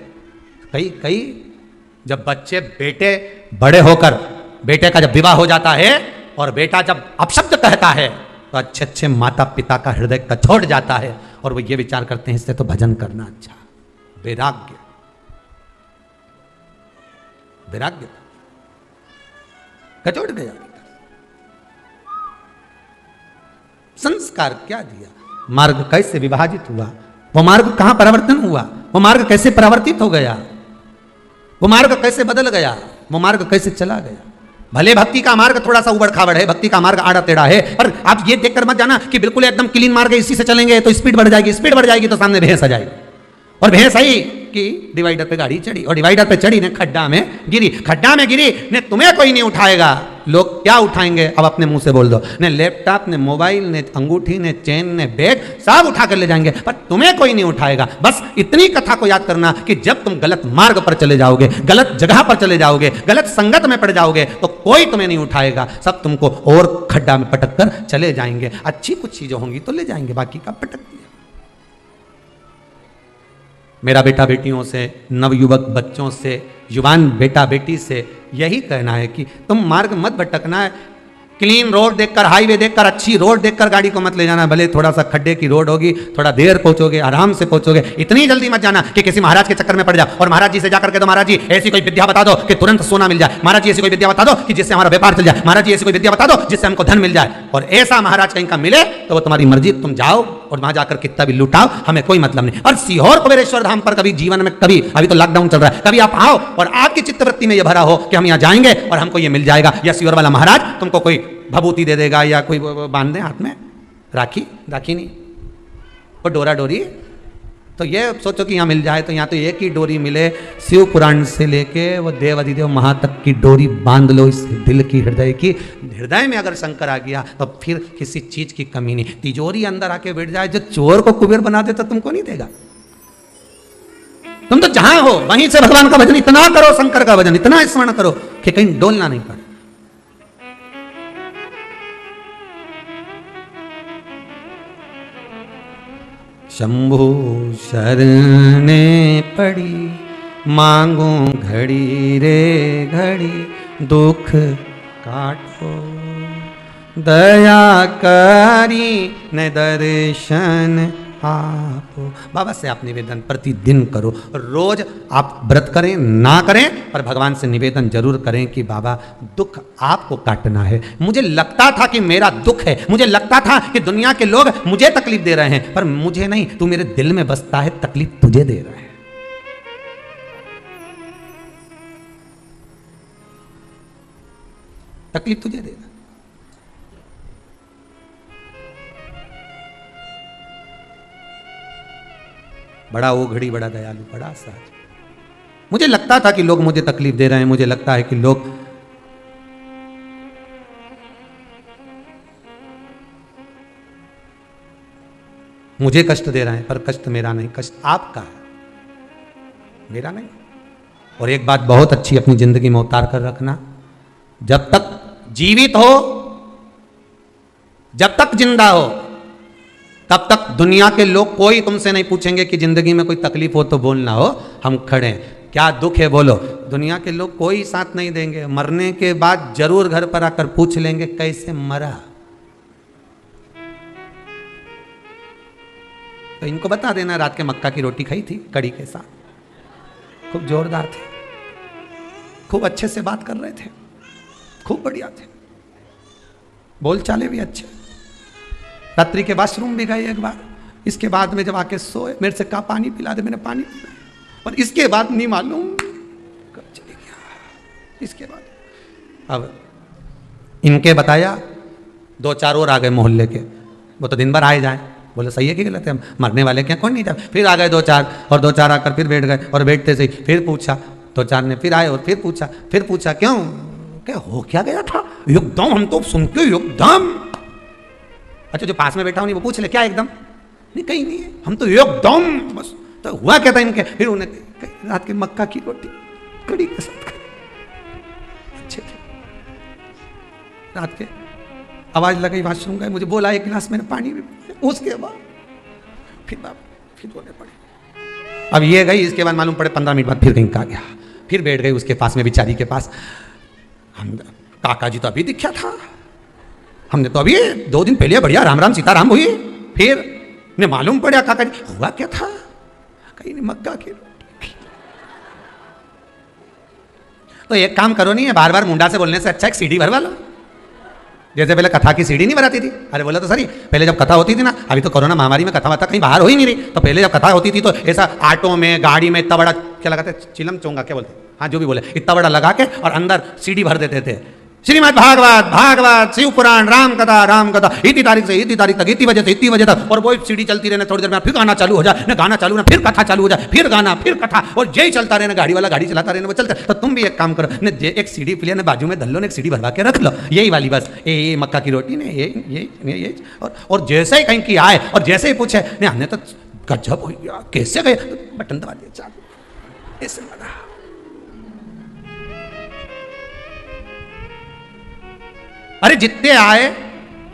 कई कई जब बच्चे, बेटे बड़े होकर, बेटे का जब विवाह हो जाता है और बेटा जब अपशब्द कहता है तो अच्छे अच्छे माता पिता का हृदय कचोट जाता है और वो ये विचार करते हैं इससे तो भजन करना अच्छा। वैराग्य, वैराग्य कचोट गया। संस्कार क्या दिया? मार्ग कैसे विभाजित हुआ? वो मार्ग कहां परिवर्तन हुआ? वो मार्ग कैसे परिवर्तित हो गया? वो मार्ग कैसे बदल गया? वो मार्ग कैसे चला गया? भले भक्ति का मार्ग थोड़ा सा उबड़ खाबड़ है, भक्ति का मार्ग आड़ा टेढ़ा है, पर आप ये देखकर मत जाना कि बिल्कुल एकदम क्लीन मार्ग है, इसी से चलेंगे तो स्पीड बढ़ जाएगी, स्पीड बढ़ जाएगी तो सामने भैंस आ जाएगी। और भैंस आई कि डिवाइडर पे गाड़ी चढ़ी, और डिवाइडर पे चढ़ी ने खड्डा में गिरी, खड्डा में गिरी ने तुम्हें कोई नहीं उठाएगा। लोग क्या उठाएंगे अब अपने मुंह से बोल दो, ने लैपटॉप, ने मोबाइल, ने अंगूठी, ने चेन, ने बैग सब उठा कर ले जाएंगे, पर तुम्हें कोई नहीं उठाएगा। बस इतनी कथा को याद करना कि जब तुम गलत मार्ग पर चले जाओगे, गलत जगह पर चले जाओगे, गलत संगत में पड़ जाओगे तो कोई तुम्हें नहीं उठाएगा, सब तुमको और खड्डा में पटक कर चले जाएंगे। अच्छी कुछ चीजें होंगी तो ले जाएंगे, बाकी का पटक दिया। मेरा बेटा बेटियों से, नवयुवक बच्चों से, युवान बेटा बेटी से यही कहना है कि तुम मार्ग मत भटकना है। क्लीन रोड देखकर, हाईवे देखकर, अच्छी रोड देखकर गाड़ी को मत ले जाना। भले थोड़ा सा खड्डे की रोड होगी, थोड़ा देर पहुंचोगे, आराम से पहुंचोगे। इतनी जल्दी मत जाना कि किसी महाराज के चक्कर में पड़ जाओ और महाराज जी से जाकर के तो महाराज जी ऐसी कोई विद्या बता दो कि तुरंत सोना मिल जाए, महाराज जी ऐसी कोई विद्या बता दो कि जिससे हमारा व्यापार चल जाए, महाराज जी ऐसी कोई विद्या बता दो जिससे हमको धन मिल जाए। और ऐसा महाराज कहीं का मिले तो वो तुम्हारी मर्जी, तुम जाओ और वहां जाकर कितना भी लुटाओ, हमें कोई मतलब नहीं। और सीहोर कुबेरेश्वर धाम पर कभी जीवन में, कभी अभी तो लॉकडाउन चल रहा है, कभी आप आओ और आपकी चित्तवृत्ति में यह भरा हो कि हम यहाँ जाएंगे और हमको ये मिल जाएगा, या सीहोर वाला महाराज तुमको कोई भभूति दे देगा या कोई बांध दे हाथ में राखी, राखी नहीं वो डोरा डोरी। तो ये सोचो कि यहाँ मिल जाए तो यहाँ तो एक ही डोरी मिले, शिव पुराण से लेके वो देव अधिदेव महा तक की डोरी बांध लो इस दिल की, हृदय की। हृदय में अगर शंकर आ गया तो फिर किसी चीज की कमी नहीं। तिजोरी अंदर आके बैठ जाए, जो चोर को कुबेर बना दे तो तुमको नहीं देगा। तुम तो जहां हो वहीं से भगवान का भजन इतना करो, शंकर का भजन इतना स्मरण करो कि कहीं डोलना नहीं पड़े। शंभु शरणे पड़ी, मांगू घड़ी रे घड़ी, दुख काटो दया करी न दर्शन आपो। बाबा से आप निवेदन प्रतिदिन करो, रोज आप व्रत करें ना करें पर भगवान से निवेदन जरूर करें कि बाबा दुख आपको काटना है। मुझे लगता था कि मेरा दुख है, मुझे लगता था कि दुनिया के लोग मुझे तकलीफ दे रहे हैं, पर मुझे नहीं, तू मेरे दिल में बसता है, तकलीफ तुझे दे रहा है। तकलीफ तुझे दे रहा है। बड़ा ओघड़ी, बड़ा दयालु, बड़ा सहज। मुझे लगता था कि लोग मुझे तकलीफ दे रहे हैं, मुझे लगता है कि लोग मुझे कष्ट दे रहे हैं, पर कष्ट मेरा नहीं, कष्ट आपका है, मेरा नहीं। और एक बात बहुत अच्छी अपनी जिंदगी में उतार कर रखना, जब तक जीवित हो, जब तक जिंदा हो, तब तक दुनिया के लोग कोई तुमसे नहीं पूछेंगे कि जिंदगी में कोई तकलीफ हो तो बोलना हो, हम खड़े हैं, क्या दुख है बोलो। दुनिया के लोग कोई साथ नहीं देंगे, मरने के बाद जरूर घर पर आकर पूछ लेंगे कैसे मरा। तो इनको बता देना रात के मक्का की रोटी खाई थी कड़ी के साथ, खूब जोरदार थे, खूब अच्छे से बात कर रहे थे, खूब बढ़िया थे, बोल चाले भी अच्छे। रात्रि के वॉशरूम भी गए एक बार, इसके बाद में जब आके सोए मेरे से कहा पानी पिला दे, मैंने पानी पिलाया, और इसके बाद नहीं मालूम कब चले गया। इसके बाद अब इनके बताया, दो चार और आ गए मोहल्ले के, वो तो दिन भर आए जाए, बोले सही है कि गलत है, हम मरने वाले क्या, कौन नहीं जाए। फिर आ गए दो चार, और दो चार आकर फिर बैठ गए, और बैठते से फिर पूछा, दो चार ने फिर आए और फिर पूछा क्यों, क्या हो क्या गया था, एकदम हम तो सुन के एकदम। अच्छा जो पास में बैठा हूं नहीं वो पूछ ले क्या एकदम, नहीं कहीं नहीं है, हम तो एकदम बस। तो हुआ क्या था इनके, फिर उन्हें रात के मक्का की रोटी कड़ी के साथ अच्छे थे। रात के आवाज लगाई, वॉशरूम गए, मुझे बोला एक गिलास मैंने पानी भी, उसके बाद फिर बोले पड़े। अब ये गई, इसके बाद मालूम पड़े 15 मिनट बाद फिर कहीं का गया, फिर बैठ गई उसके पास में, बेचारी के पास। हम काका जी तो अभी दिखा था, हमने तो अभी 2 दिन पहले बढ़िया राम राम सीताराम हुई, फिर ने मालूम पड़ा काका जी हुआ क्या था, कहीं नहीं मक्का की रोटी। तो एक काम करो, नहीं है बार बार मुंडा से बोलने से अच्छा एक सीढ़ी भरवा लो। जैसे पहले कथा की सीढ़ी नहीं भराती थी, अरे बोला तो सही, पहले जब कथा होती थी ना, अभी तो कोरोना महामारी में कथा वथा कहीं बाहर हो ही नहीं रही, तो पहले जब कथा होती थी तो ऐसा ऑटो में, गाड़ी में इतना बड़ा क्या लगाते, चिलम चोंगा क्या बोलते, हाँ जो भी बोले, इतना बड़ा लगा के और अंदर सीढ़ी भर देते थे। श्रीमद् भागवत, भागवत, शिव पुराण, राम कथा, इतनी तारीख से इतनी तारीख तक, इतनी बजे से इतनी बजे तक, और वो सीडी चलती रहने, थोड़ी देर में फिर गाना चालू हो जाए, ना गाना चालू ना फिर कथा चालू हो जाए, फिर गाना फिर कथा, और यही चलता रहना, गाड़ी वाला गाड़ी चलाता रहना, वो चलता। तो तुम भी एक काम करो, ने एक सीडी प्लेयर ने बाजू में धल्लो ने एक सीडी भरवा के रख लो, यही वाली बस, ये मक्का की रोटी ने ये और जैसे ही कहीं की आए और जैसे ही पूछे ने हमने तो गजब हो गया, कैसे गए, तो बटन दबा दिया चालू, ऐसे लगा। अरे जितने आए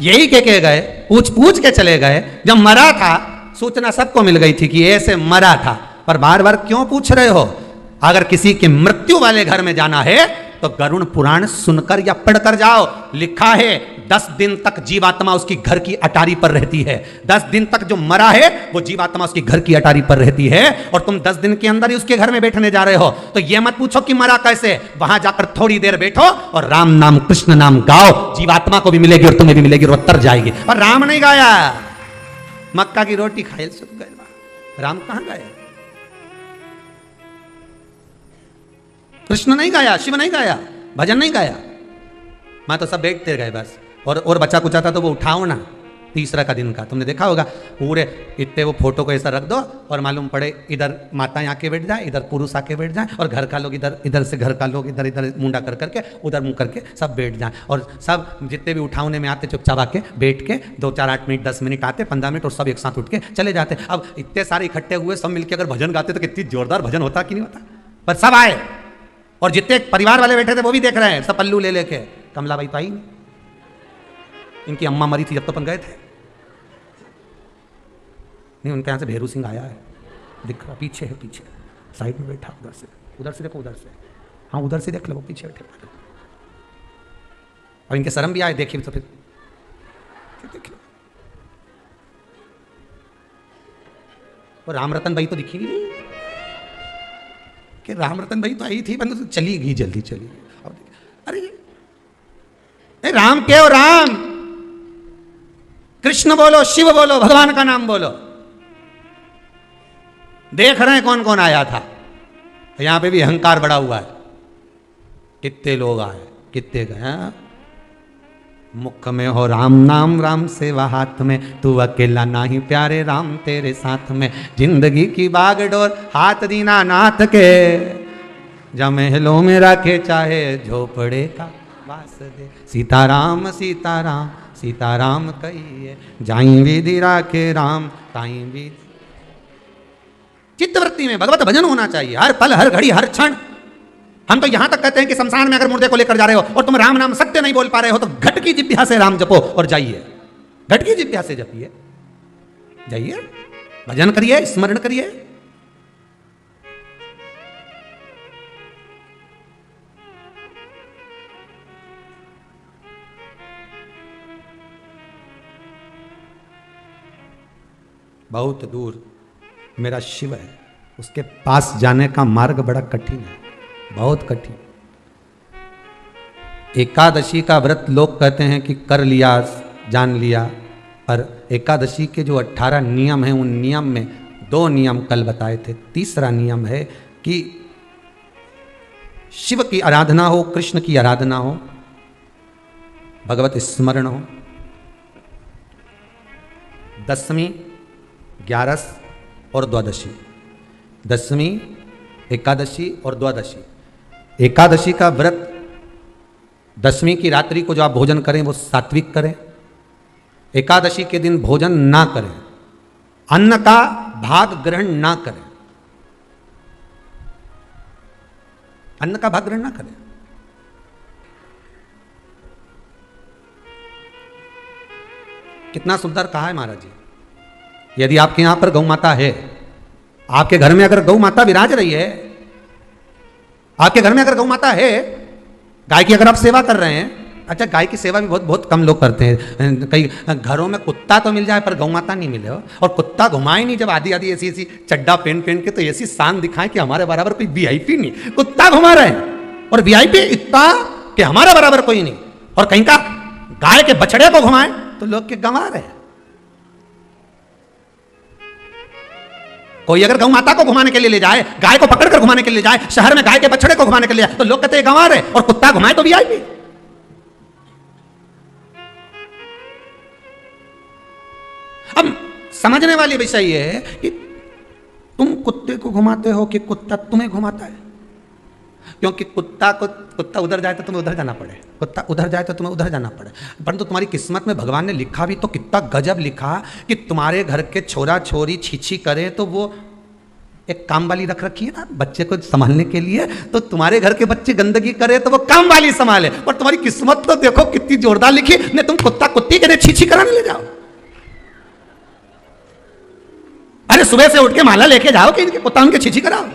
यही के गए, पूछ के चले गए। जब मरा था सूचना सबको मिल गई थी कि ऐसे मरा था, पर बार बार क्यों पूछ रहे हो? अगर किसी के मृत्यु वाले घर में जाना है तो गरुड़ पुराण सुनकर या पढ़कर जाओ। लिखा है 10 दिन तक जीवात्मा उसकी घर की अटारी पर रहती है। 10 दिन तक जो मरा है वो जीवात्मा उसकी घर की अटारी पर रहती है, और तुम 10 दिन के अंदर ही उसके घर में बैठने जा रहे हो। तो ये मत पूछो कि मरा कैसे, वहां जाकर थोड़ी देर बैठो और राम नाम कृष्ण नाम गाओ, जीवात्मा को भी मिलेगी और तुम्हें भी मिलेगी और तर जाएगी। और राम नहीं गाया, मक्का की रोटी खाए सुख गए, राम कहां गए? कृष्ण नहीं गाया, शिव नहीं गाया, भजन नहीं गाया, मैं तो सब बैठते गए बस। और बच्चा कुछ आता तो वो उठाओ ना, तीसरा का दिन का तुमने देखा होगा, पूरे इतने वो फोटो को ऐसा रख दो और मालूम पड़े इधर माता आके बैठ जाए, इधर पुरुष आके बैठ जाए, और घर का लोग इधर से घर का लोग इधर मुंडा कर करके उधर मुंह करके सब बैठ जाए, और सब जितने भी उठाने में आते चुपचाप आके बैठ के 2 4 8 मिनट 10 मिनट आते 15 मिनट और सब एक साथ उठ के चले जाते। अब इतने सारे इकट्ठे हुए सब मिलकर अगर भजन गाते तो कितनी जोरदार भजन होता कि नहीं होता। पर सब आए और जितने परिवार वाले बैठे थे वो भी देख रहे हैं, सब पल्लू ले लेके। कमला बाई तो आई नहीं, इनकी अम्मा मरी थी जब तो अपन गए थे नहीं। उनके यहाँ से भेरू सिंह आया है, दिख रहा पीछे है, पीछे साइड में बैठा, उधर से देखो, उधर से, हाँ उधर से देख लो, वो पीछे बैठे। और इनके शर्म भी आए, देखिए तो फिर देख लो। और राम रतन भाई तो दिखी नहीं कि राम रतन भाई तो आई थी, बंद चली गई, जल्दी चली गई। अरे राम के हो, राम कृष्ण बोलो, शिव बोलो, भगवान का नाम बोलो। देख रहे हैं कौन कौन आया था, यहां पे भी अहंकार बड़ा हुआ है। कितने लोग आए, कितने गए। मुख में हो राम नाम, राम सेवा हाथ में, तू अकेला नाही प्यारे, राम तेरे साथ में। जिंदगी की बागडोर हाथ दीना नाथ के, जब महलों में रखे चाहे झोपड़े का वास दे। सीताराम सीताराम सीताराम कहिए, जाई विधि राखे राम ताई विधि। चित्तवृत्ति में भगवत भजन होना चाहिए हर पल, हर घड़ी, हर क्षण। हम तो यहां तक कहते हैं कि शमशान में अगर मुर्दे को लेकर जा रहे हो और तुम राम नाम सत्य नहीं बोल पा रहे हो तो घट की जिभ्या से राम जपो और जाइए, घट की जिभ्या से जपिए, जाइए, भजन करिए, स्मरण करिए। बहुत दूर मेरा शिव है, उसके पास जाने का मार्ग बड़ा कठिन है, बहुत कठिन। एकादशी का व्रत लोग कहते हैं कि कर लिया, जान लिया, पर एकादशी के जो 18 नियम हैं उन नियम में 2 नियम कल बताए थे। तीसरा नियम है कि शिव की आराधना हो, कृष्ण की आराधना हो, भगवत स्मरण हो। 10वीं, 11 और द्वादशी, 10वीं, एकादशी और द्वादशी। एकादशी का व्रत 10वीं की रात्रि को जो आप भोजन करें वो सात्विक करें। एकादशी के दिन भोजन ना करें, अन्न का भाग ग्रहण ना करें, अन्न का भाग ग्रहण ना करें। कितना सुंदर कहा है महाराज जी। यदि आपके यहां पर गौ माता है, आपके घर में अगर गौ माता विराज रही है, आपके घर में अगर गौ माता है, गाय की अगर आप सेवा कर रहे हैं, अच्छा गाय की सेवा भी बहुत बहुत कम लोग करते हैं। कई घरों में कुत्ता तो मिल जाए पर गौ माता नहीं मिले हो, और कुत्ता घुमाए नहीं। जब आधी आधी ऐसी ऐसी चड्डा पहन पहन के तो ऐसी शान दिखाए कि हमारे बराबर कोई वीआईपी नहीं, कुत्ता घुमा रहे हैं, और वीआईपी इतना कि हमारे बराबर कोई नहीं। और कहीं का गाय के बछड़े को घुमाए तो लोग के गंवा रहे हैं। कोई अगर गौ माता को घुमाने के लिए ले जाए, गाय को पकड़कर घुमाने के लिए जाए, शहर में गाय के बछड़े को घुमाने के लिए जाए तो लोग कहते हैं गंवा रहे, और कुत्ता घुमाए तो वीआईपी। समझने वाली विषय ये है कि तुम कुत्ते को घुमाते हो कि कुत्ता तुम्हें घुमाता है। क्योंकि कुत्ता उधर जाए तो तुम्हें उधर जाना पड़े, कुत्ता उधर जाए तो तुम्हें उधर जाना पड़े। परंतु तुम्हारी किस्मत में भगवान ने लिखा भी तो कितना गजब लिखा कि तुम्हारे घर के छोरा छोरी छीछी करे तो वो एक काम वाली रख रखी है ना बच्चे को संभालने के लिए, तो तुम्हारे घर के बच्चे गंदगी करे तो वो काम वाली संभाले। पर तुम्हारी किस्मत तो देखो कितनी जोरदार लिखी, नहीं तुम कुत्ता कुत्ती के छीछी कराने ले जाओ। अरे सुबह से उठ के माला लेके जाओ कि इनके कुत्ता उनके छीछी कराओ,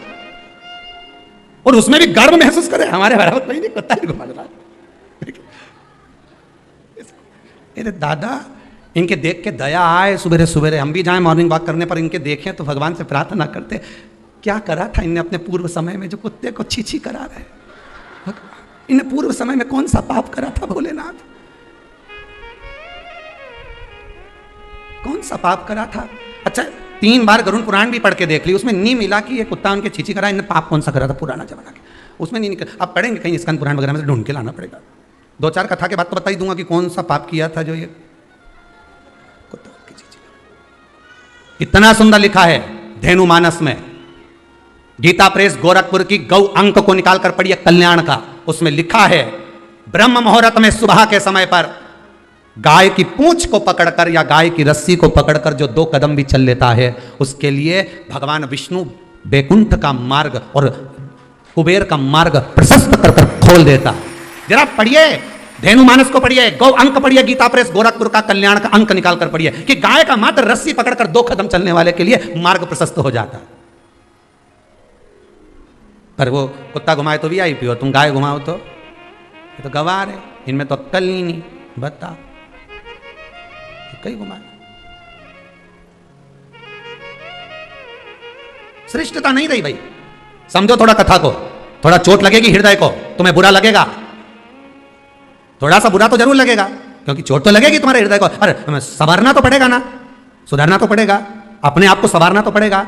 और उसमें भी गर्व महसूस करे हमारे बराबर कोई नहीं कुत्ता ही घुमा रहा। अरे दादा इनके देख के दया आए, सुबह सुबह हम भी जाएं मॉर्निंग वॉक करने पर इनके देखें तो भगवान से प्रार्थना करते क्या करा था इनने अपने पूर्व समय में जो कुत्ते को छीछी करा रहे। इन्हें पूर्व समय में कौन सा पाप करा था भोलेनाथ, कौन सा पाप करा था। अच्छा 3 बार गरुड़ पुराण भी पढ़ के देख ली, उसमें नहीं मिला कि ये कुत्ता उनके छीछी करा, इन्हें पाप कौन सा करा था पुराना जमाना के, उसमें नहीं निकल। अब पढ़ेंगे कहीं स्कंद पुराण वगैरह में से ढूंढ के लाना पड़ेगा। 2-4 कथा के बाद तो बता ही दूंगा कि कौन सा पाप किया था जो ये कुत्ता की छीछी। इतना सुंदर लिखा है धेनु मानस में, गीता प्रेस गोरखपुर की गौ अंक को निकाल कर पढ़िए कल्याण का, उसमें लिखा है ब्रह्म मुहूर्त में सुबह के समय पर गाय की पूंछ को पकड़कर या गाय की रस्सी को पकड़कर जो 2 कदम भी चल लेता है उसके लिए भगवान विष्णु बैकुंठ का मार्ग और कुबेर का मार्ग प्रशस्त कर खोल देता। जरा पढ़िए धेनुमानस को पढ़िए, गौ अंक पढ़िए, गीता प्रेस गोरखपुर का कल्याण का अंक निकाल कर पढ़िए कि गाय का मात्र रस्सी पकड़कर 2 कदम चलने वाले के लिए मार्ग प्रशस्त हो जाता। पर वो कुत्ता घुमाए तो VIP हो, तुम गाय घुमाओ तो ये तो गवार है, इनमें तो अक्कल नहीं बता कहीं घुमाए। श्रेष्ठता नहीं रही भाई, समझो थोड़ा कथा को, थोड़ा चोट लगेगी हृदय को, तुम्हें बुरा लगेगा, थोड़ा सा बुरा तो जरूर लगेगा क्योंकि चोट तो लगेगी तुम्हारे हृदय को। अरे संवारना तो पड़ेगा ना, सुधारना तो पड़ेगा, अपने आप को संवारना तो पड़ेगा,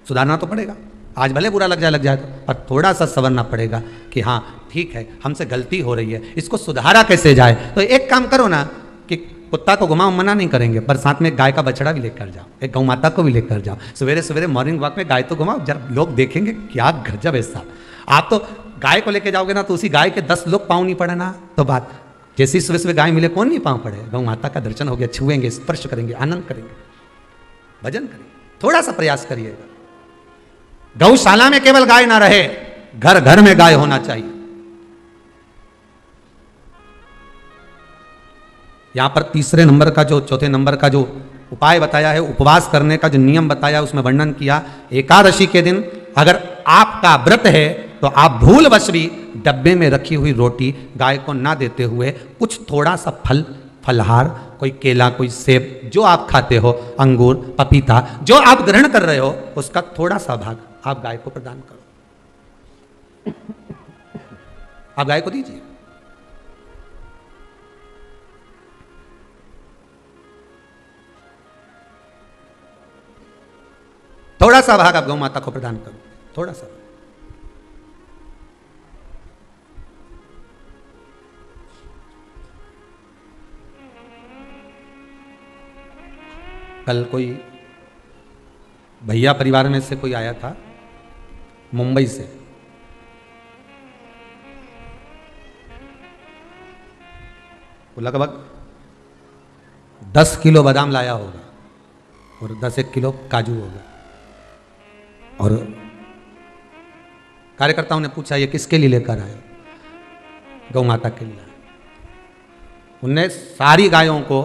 सुधारना तो पड़ेगा। आज भले बुरा लग जाए तो, पर थोड़ा सा संवरना पड़ेगा कि हाँ ठीक है हमसे गलती हो रही है, इसको सुधारा कैसे जाए। तो एक काम करो ना कि कुत्ता को घुमाओ, मना नहीं करेंगे, पर साथ में गाय का बछड़ा भी लेकर जाओ, एक गौ माता को भी लेकर जाओ, सवेरे सवेरे मॉर्निंग वॉक में गाय तो घुमाओ, जब लोग देखेंगे क्या गजब है साहब। आप तो गाय को लेके जाओगे ना तो उसी गाय के 10 लोग पाँव नहीं पड़े ना, तो बात जैसी सुबह सुबह गाय मिले कौन नहीं पाँव पड़े। गौ माता का दर्शन हो गया, छुएंगे, स्पर्श करेंगे, आनंद करेंगे, भजन करेंगे। थोड़ा सा प्रयास करिएगा। गौशाला में केवल गाय ना रहे, घर घर में गाय होना चाहिए। यहां पर तीसरे नंबर का जो चौथे नंबर का जो उपाय बताया है, उपवास करने का जो नियम बताया उसमें वर्णन किया, एकादशी के दिन अगर आपका व्रत है तो आप भूलवश भी डब्बे में रखी हुई रोटी गाय को ना देते हुए कुछ थोड़ा सा फलहार, कोई केला, कोई सेब, जो आप खाते हो, अंगूर, पपीता, जो आप ग्रहण कर रहे हो उसका थोड़ा सा भाग आप गाय को प्रदान करो, आप गाय को दीजिए। थोड़ा सा भाग आप गौ माता को प्रदान करो, थोड़ा सा। कल कोई भैया परिवार में से कोई आया था मुंबई से, वो लगभग 10 किलो बादाम लाया होगा और 10-1 किलो काजू होगा। और कार्यकर्ताओं ने पूछा ये किसके लिए लेकर आए, गौ माता के लिए। उनने सारी गायों को,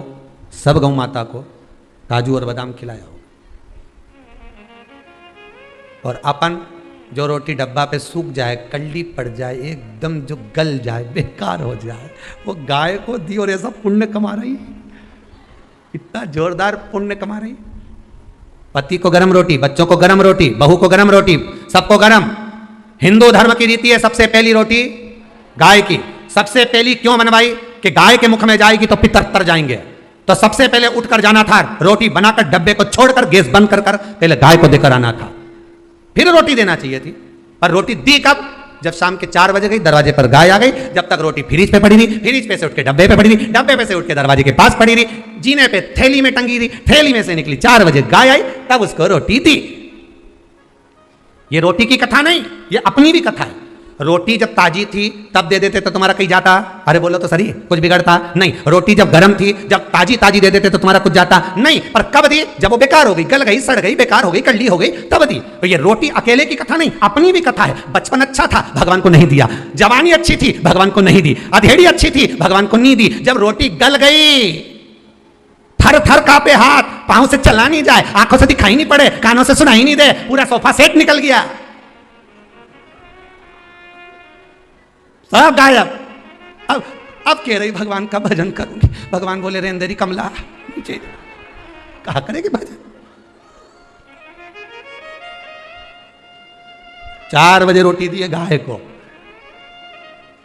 सब गौ माता को काजू और बादाम खिलाया हो, और अपन जो रोटी डब्बा पे सूख जाए, कल्ली पड़ जाए, एकदम जो गल जाए, बेकार हो जाए, वो गाय को दी और ऐसा पुण्य कमा रही, इतना जोरदार पुण्य कमा रही। पति को गरम रोटी, बच्चों को गरम रोटी, बहू को गरम रोटी, सबको गरम। हिंदू धर्म की रीति है सबसे पहली रोटी गाय की। सबसे पहली क्यों बनवाई कि गाय के मुख में जाएगी तो पितर तर जाएंगे, तो सबसे पहले उठकर जाना था, रोटी बनाकर डब्बे को छोड़कर गैस बंद कर पहले गाय को देकर आना था, फिर रोटी देना चाहिए थी। पर रोटी दी कब, जब शाम के 4 बजे गई, दरवाजे पर गाय आ गई। जब तक रोटी फ्रिज पे पड़ी रही, फ्रिज पे से उठ के डब्बे पे पड़ी रही, डब्बे पे से उठ के दरवाजे के पास पड़ी रही, जीने पे थैली में टंगी रही, थैली में से निकली। 4 बजे गाय आई, तब उसको रोटी दी। ये रोटी की कथा नहीं, ये अपनी भी कथा है। रोटी जब ताजी थी तब दे देते तो तुम्हारा कहीं जाता? अरे बोलो तो सही, कुछ बिगड़ता नहीं। रोटी जब गर्म थी, जब ताजी ताजी दे देते तो तुम्हारा कुछ जाता नहीं। पर कब दी? जब वो बेकार हो गई, गल गई, सड़ गई, बेकार हो गई, कल्ली हो गई, तब दी। तो ये रोटी अकेले की कथा नहीं, अपनी भी कथा है। बचपन अच्छा था, भगवान को नहीं दिया। जवानी अच्छी थी, भगवान को नहीं दी। अधेड़ी अच्छी थी, भगवान को नहीं दी। जब रोटी गल गई, थर थर कांपे हाथ, पांव से चला नहीं जाए, आंखों से दिखाई नहीं पड़े, कानों से सुनाई नहीं दे, पूरा सोफा सेट निकल गया, सब गायब। अब कह रही भगवान का भजन करूंगी। भगवान बोले रेंदेरी कमला नीचे कहा करेगी भजन। 4 बजे रोटी दी है गाय को,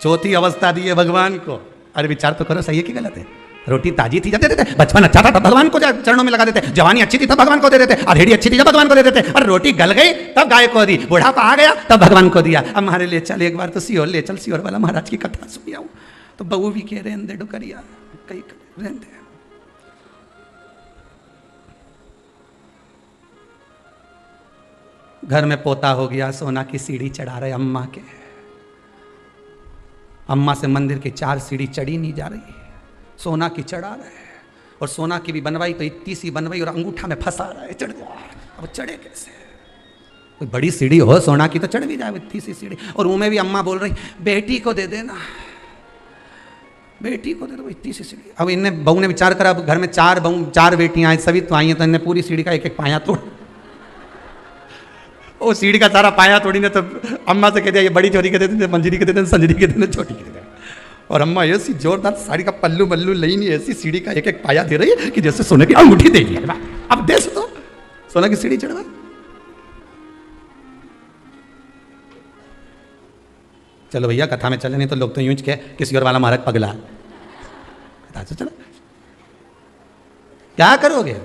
चौथी अवस्था दी है भगवान को। अरे विचार तो करो, सही है कि गलत है? रोटी ताजी थी जब दे देते, बचपन अच्छा था तब भगवान को चरणों में लगा देते, जवानी अच्छी थी तब भगवान को दे देते, अधेड़ी अच्छी थी जब भगवान को दे देते, और रोटी गल गई तब गाय को दी, बुढ़ापा आ गया तब भगवान को दिया। अब हमारे ले चल एक बार तो सीहोर ले चल, सीहोर वाला महाराज की कथा सुनी आऊं। तो बहू भी कह रहे डुकरिया कई रहते। घर में पोता हो गया, सोना की सीढ़ी चढ़ा रहे अम्मा के। अम्मा से मंदिर की 4 सीढ़ी चढ़ी नहीं जा रही, सोना की चढ़ा रहे हैं। और सोना की भी बनवाई तो इतनी सी बनवाई और अंगूठा में फंसा रहा है, चढ़ जा। अब चढ़े कैसे? कोई बड़ी सीढ़ी हो सोना की तो चढ़ भी जाए, इतनी सी सीढ़ी। और मुंह में भी अम्मा बोल रही बेटी को दे देना, बेटी को दे दो, इतनी सी सीढ़ी। अब इन्हें बहू ने विचार करा, अब घर में 4 बेटियां आई, सभी तो आई हैं, तो इन्हें पूरी सीढ़ी का एक एक पाया तोड़, वो सीढ़ी का सारा पाया तोड़ी ने। तो अम्मा से कहते ये बड़ी चोरी के देते, मंजरी के देते, संजरी के देते, छोटी के देते। और अम्मा ऐसी जोरदार साड़ी का पल्लू बल्लू लई नहीं, ऐसी सीढ़ी का एक एक पाया दे रही है कि जैसे सोने की अंगूठी दे दिया। अब दे तो सोना की सीढ़ी चढ़वा। चलो भैया कथा में चले, नहीं तो लोग तो यूं ही कहे किसी और वाला महाराज पगला। कथा से चलो, क्या करोगे?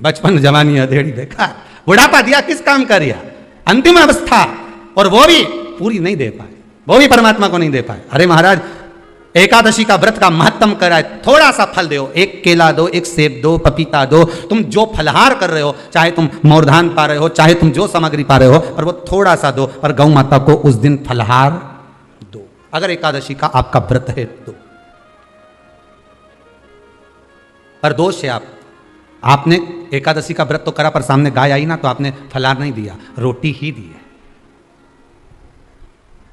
बचपन जवानी अधेड़ी बेकार, बुढ़ापा दिया किस काम का दिया? अंतिम अवस्था, और वो भी पूरी नहीं दे पाए, वो भी परमात्मा को नहीं दे पाए। अरे महाराज एकादशी का व्रत का महत्तम कराए, थोड़ा सा फल दो, एक केला दो, एक सेब दो, पपीता दो, तुम जो फलहार कर रहे हो, चाहे तुम मोरधान पा रहे हो, चाहे तुम जो सामग्री पा रहे हो, और वो थोड़ा सा दो, और गौ माता को उस दिन फलहार दो, अगर एकादशी का आपका व्रत है तो। पर दोष है आपने एकादशी का व्रत तो करा, पर सामने गाय आई ना तो आपने फलहार नहीं दिया, रोटी ही दी है,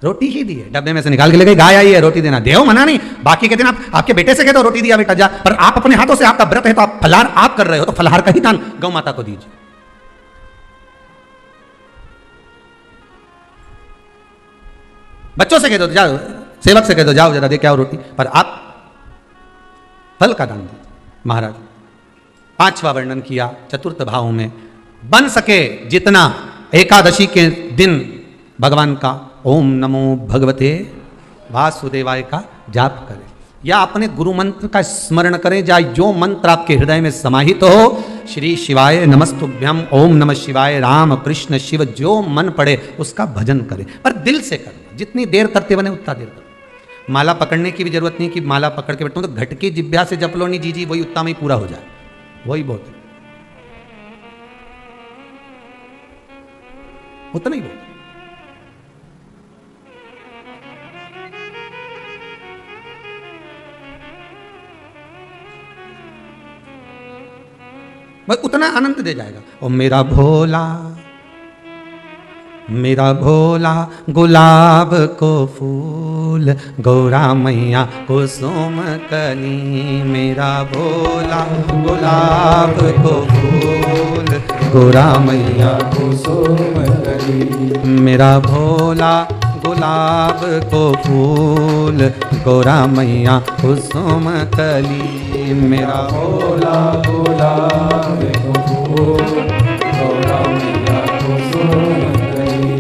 रोटी ही दी है। डब्बे में से निकाल के ले गई, गाय आई है रोटी देना, देव मना नहीं। बाकी के दिन आप आपके बेटे से कहते हो रोटी दिया बेटा जा, पर आप अपने हाथों से, आपका व्रत है तो आप फलहार आप कर रहे हो, तो फलहार का ही दान गौ माता को दीजिए। बच्चों से कह दो जाओ, सेवक से कह दो जाओ जरा दे के आओ रोटी, पर आप फल का दान दीजिए। महाराज 5वां वर्णन किया चतुर्थ भाव में, बन सके जितना एकादशी के दिन भगवान का ओम नमो भगवते वासुदेवाय का जाप करें, या अपने गुरु मंत्र का स्मरण करें, या जो मंत्र आपके हृदय में समाहित हो, श्री शिवाय नमस्तुभ्यम, ओम नमः शिवाय, राम कृष्ण शिव, जो मन पड़े उसका भजन करें, पर दिल से करें। जितनी देर करते बने उतना देर करें। माला पकड़ने की भी जरूरत नहीं कि माला पकड़ के बैठूं, तो घटके जिब्या से जप लो नहीं जी वही उतना में ही पूरा हो जाए, वही बहुत है, उतना ही बहुत। बस उतना आनंद दे जाएगा। ओ मेरा भोला, मेरा भोला गुलाब को फूल, गौरा मैया कुसुम कली, मेरा भोला गुलाब को फूल, गौरा मैया कुसुम कली, मेरा भोला गुलाब को फूल, गौरा मैया कुसुम कली, मेरा भोला गुलाब को फूल, गौरा मैया कुसुम कली।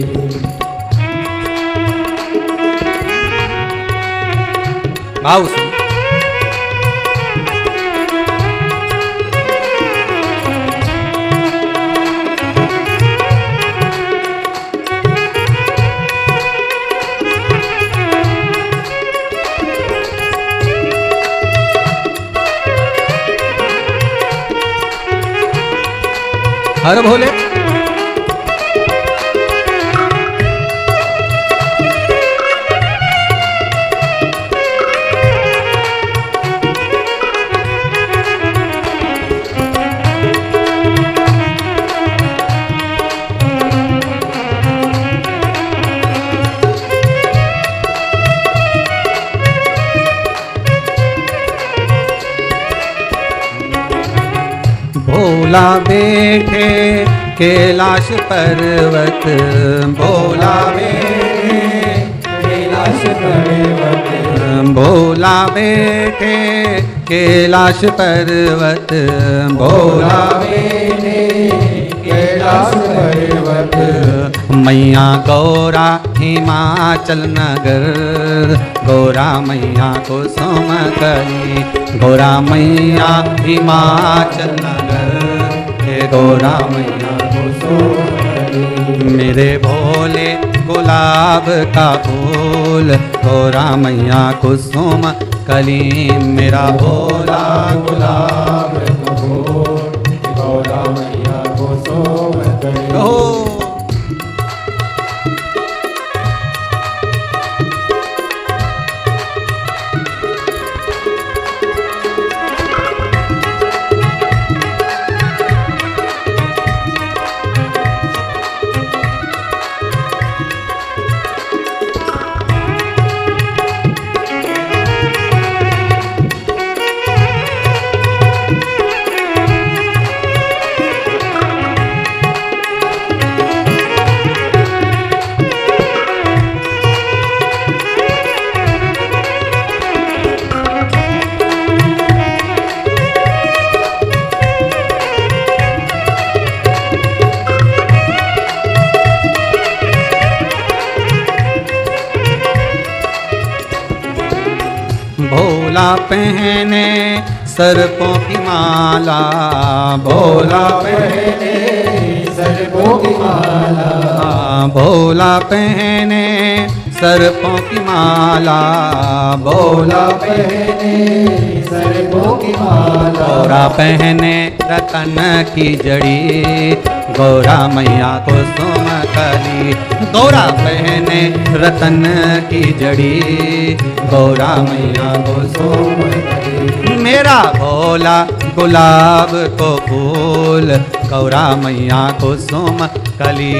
भाव सुन, हर भोले। भोला बैठे कैलाश पर्वत, भोला बैठे कैलाश पर्वत, भोला बैठे कैलाश पर्वत, भोला बैठे कैलाश पर्वत। मैया गौरा हिमाचल नगर, गौरा मैया कुसुम कली, गौरा मैया हिमाचल नगर, हे गौरा मैया कुसुम कली। मेरे भोले गुलाब का फूल, गौरा मैया कुसुम कली, मेरा भोला गुलाब का फूल, गौरा मैया कुसुम कली। भोला पहने सर्पों की माला, भोला पहने सर्पों की माला, भोला पहने सर्पों की माला, भोला पहने सर्पों की माला। गौरा पहने रतन की जड़ी, गौरा मैया कुसुम कली, गौरा पहने रतन की जड़ी, गौरा मैया कुसुम कली। मेरा भोला गुलाब को फूल, गौरा मैया कुसुम कली,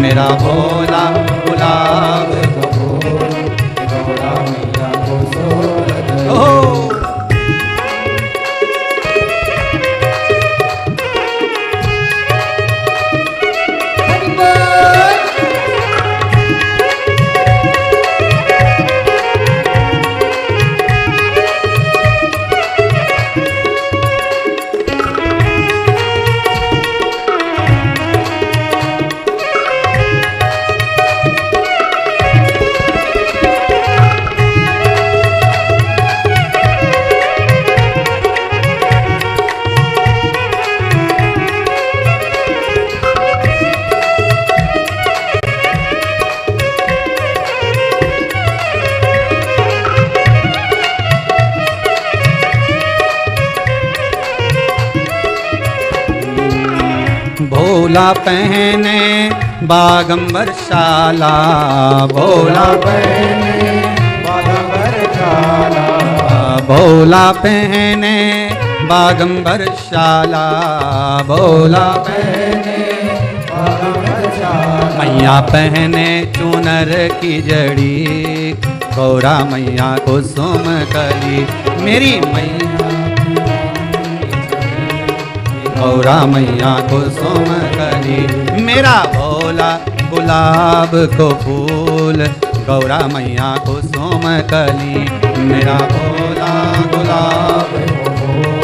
मेरा भोला गुलाब को फूल, गौरा मैया कुसुम कली। भोला पहने बागंबर शाला, भोला पहने बागंबर शाला, भोला पहने बागंबर शाला, भोला पहने बागंबर शाला। मैया पहने चुनर की जड़ी, गौरा मैया कुसुम कली, मेरी मैया गौरा मैया कुसुम कली, मेरा भोला गुलाब को फूल, गौरा मैया कुसुम कली, मेरा भोला गुलाब को फूल,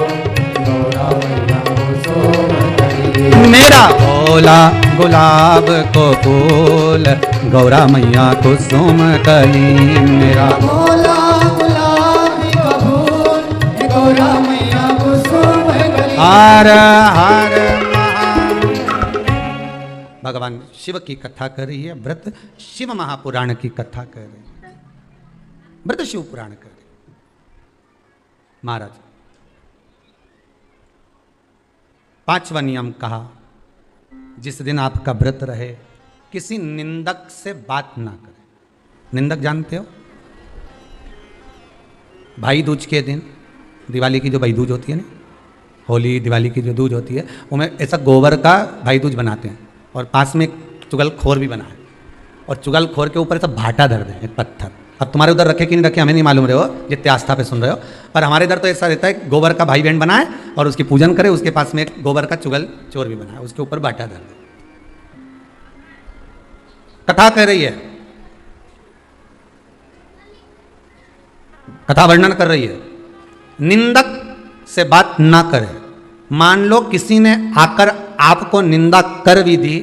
गौरा मैया कुसुम कली, मेरा भोला गुलाब को फूल, गौरा मैया कुसुम कली, मेरा भोला गुलाब को फूल, गौरा मैया कुसुम कली। हर हर भगवान शिव की कथा कर रही है, व्रत शिव महापुराण की कथा कर रही है, व्रत शिव पुराण कर रही। महाराज 5वां नियम कहा, जिस दिन आपका व्रत रहे किसी निंदक से बात ना करें। निंदक जानते हो? भाई दूज के दिन, दिवाली की जो भाई दूज होती है ना, होली दिवाली की जो दूज होती है, उनमें ऐसा गोबर का भाई दूज बनाते हैं और पास में एक चुगलखोर भी बना है और चुगलखोर के ऊपर ऐसा भाटा धर दें, एक पत्थर। अब तुम्हारे उधर रखे कि नहीं रखे हमें नहीं मालूम रहे हो, जितने आस्था पे सुन रहे हो, पर हमारे इधर तो ऐसा रहता है गोबर का भाई बहन बनाए और उसकी पूजन करे, उसके पास में एक गोबर का चुगल चोर भी बनाए, उसके ऊपर भाटा धर दे। कथा कह रही है, कथा वर्णन कर रही है, निंदक से बात ना करें। मान लो किसी ने आकर आपको निंदा कर भी दी